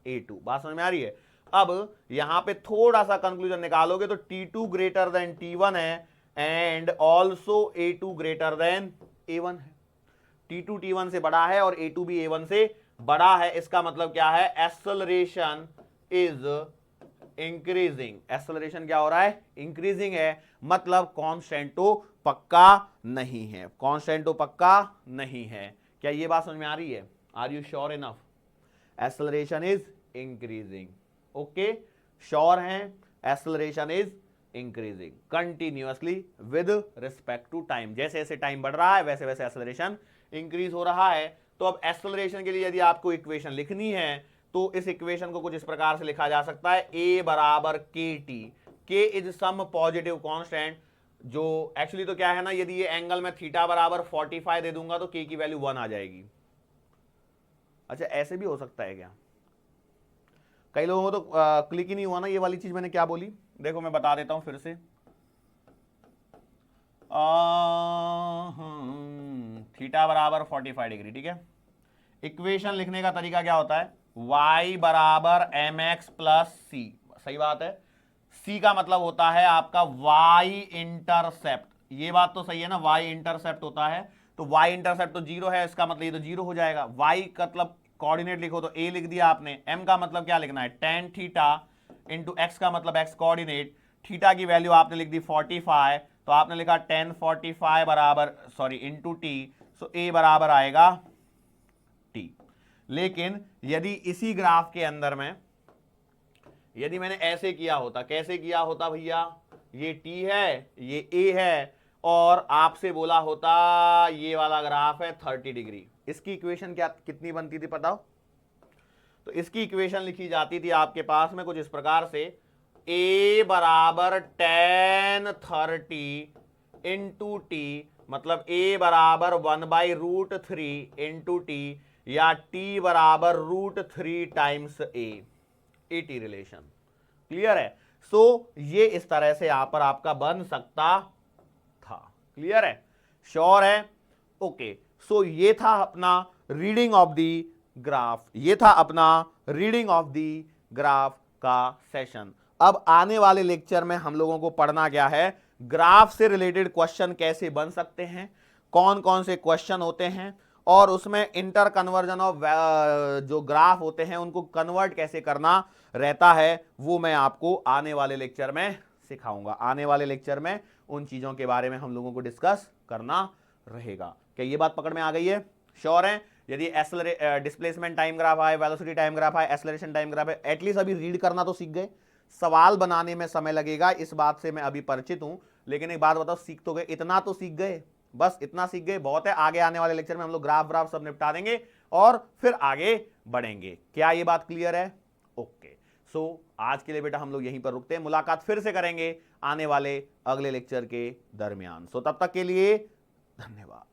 a2। बात समझ में आ रही है? अब यहां पे थोड़ा सा कंक्लूजन निकालोगे तो t2 ग्रेटर देन t1 है and also a2 greater than a1 है। t2 t1 से बड़ा है और a2 भी a1 से बड़ा है। इसका मतलब क्या है? Acceleration is increasing. एक्सेलरेशन क्या हो रहा है? इंक्रीजिंग है। मतलब कांस्टेंट तो पक्का नहीं है, कांस्टेंट तो पक्का नहीं है। क्या ये बात समझ में आ रही है? Are you sure enough? Acceleration is increasing. Okay, sure हैं? Acceleration is increasing continuously with respect to time. जैसे जैसे टाइम बढ़ रहा है वैसे वैसे एक्सेलरेशन इंक्रीज हो रहा है। तो अब एक्सेलरेशन के लिए यदि आपको इक्वेशन लिखनी है तो इस इक्वेशन को कुछ इस प्रकार से लिखा जा सकता है, ए बराबर के टी, के इज सम पॉजिटिव कांस्टेंट, जो एक्चुअली तो क्या है ना, यदि ये एंगल में थीटा बराबर 45 दे दूंगा तो के की वैल्यू 1 आ जाएगी। अच्छा ऐसे भी हो सकता है क्या? कई लोगों को तो क्लिक ही नहीं हुआ ना ये वाली चीज मैंने क्या बोली। देखो मैं बता देता हूं फिर से। थीटा बराबर 45 डिग्री, ठीक है। इक्वेशन लिखने का तरीका क्या होता है, y बराबर एम एक्स प्लस सी, सही बात है। c का मतलब होता है आपका y इंटरसेप्ट, ये बात तो सही है ना, y इंटरसेप्ट होता है, तो y इंटरसेप्ट तो 0 है, इसका मतलब ये तो 0 हो जाएगा। y का मतलब कोऑर्डिनेट लिखो तो a लिख दिया आपने। m का मतलब क्या लिखना है, tan थीटा इंटू x का मतलब x कोऑर्डिनेट, थीटा की वैल्यू आपने लिख दी 45, तो आपने लिखा tan 45 बराबर sorry into T, so a बराबर आएगा t। लेकिन यदि इसी ग्राफ के अंदर में यदि मैंने ऐसे किया होता, कैसे किया होता भैया, ये t है ये a है और आपसे बोला होता ये वाला ग्राफ है 30 डिग्री, इसकी इक्वेशन क्या कितनी बनती थी बताओ? तो इसकी इक्वेशन लिखी जाती थी आपके पास में कुछ इस प्रकार से, a बराबर tan 30 इंटू टी, मतलब a बराबर 1/√3 इंटू टी, या t बराबर √3 times a, eighty relation. Clear है? सो ये इस तरह से यहां पर आपका बन सकता था। क्लियर है? श्योर है? ओके। सो ये था अपना रीडिंग ऑफ दी ग्राफ, ये था अपना रीडिंग ऑफ दी ग्राफ का सेशन। अब आने वाले लेक्चर में हम लोगों को पढ़ना क्या है, ग्राफ से रिलेटेड क्वेश्चन कैसे बन सकते हैं, कौन कौन से क्वेश्चन होते हैं, और उसमें इंटर कन्वर्जन ऑफ जो ग्राफ होते हैं उनको कन्वर्ट कैसे करना रहता है, वो मैं आपको आने वाले लेक्चर में सिखाऊंगा। आने वाले लेक्चर में उन चीजों के बारे में हम लोगों को डिस्कस करना रहेगा। क्या ये बात पकड़ में आ गई है? श्योर है? यदि डिस्प्लेसमेंट टाइम ग्राफ आए, वेलोसिटी टाइम ग्राफ आए, एक्सेलरेशन टाइम ग्राफ है, एटलीस्ट अभी रीड करना तो सीख गए। सवाल बनाने में समय लगेगा, इस बात से मैं अभी परिचित हूं, लेकिन एक बात बताओ, सीख तो गए, इतना तो सीख गए, बस इतना सीख गए बहुत है। आगे आने वाले लेक्चर में हम लोग ग्राफ व्राफ सब निपटा देंगे और फिर आगे बढ़ेंगे। क्या ये बात क्लियर है? ओके। सो आज के लिए बेटा हम लोग यहीं पर रुकते हैं, मुलाकात फिर से करेंगे आने वाले अगले लेक्चर के दरमियान। सो तब तक के लिए धन्यवाद।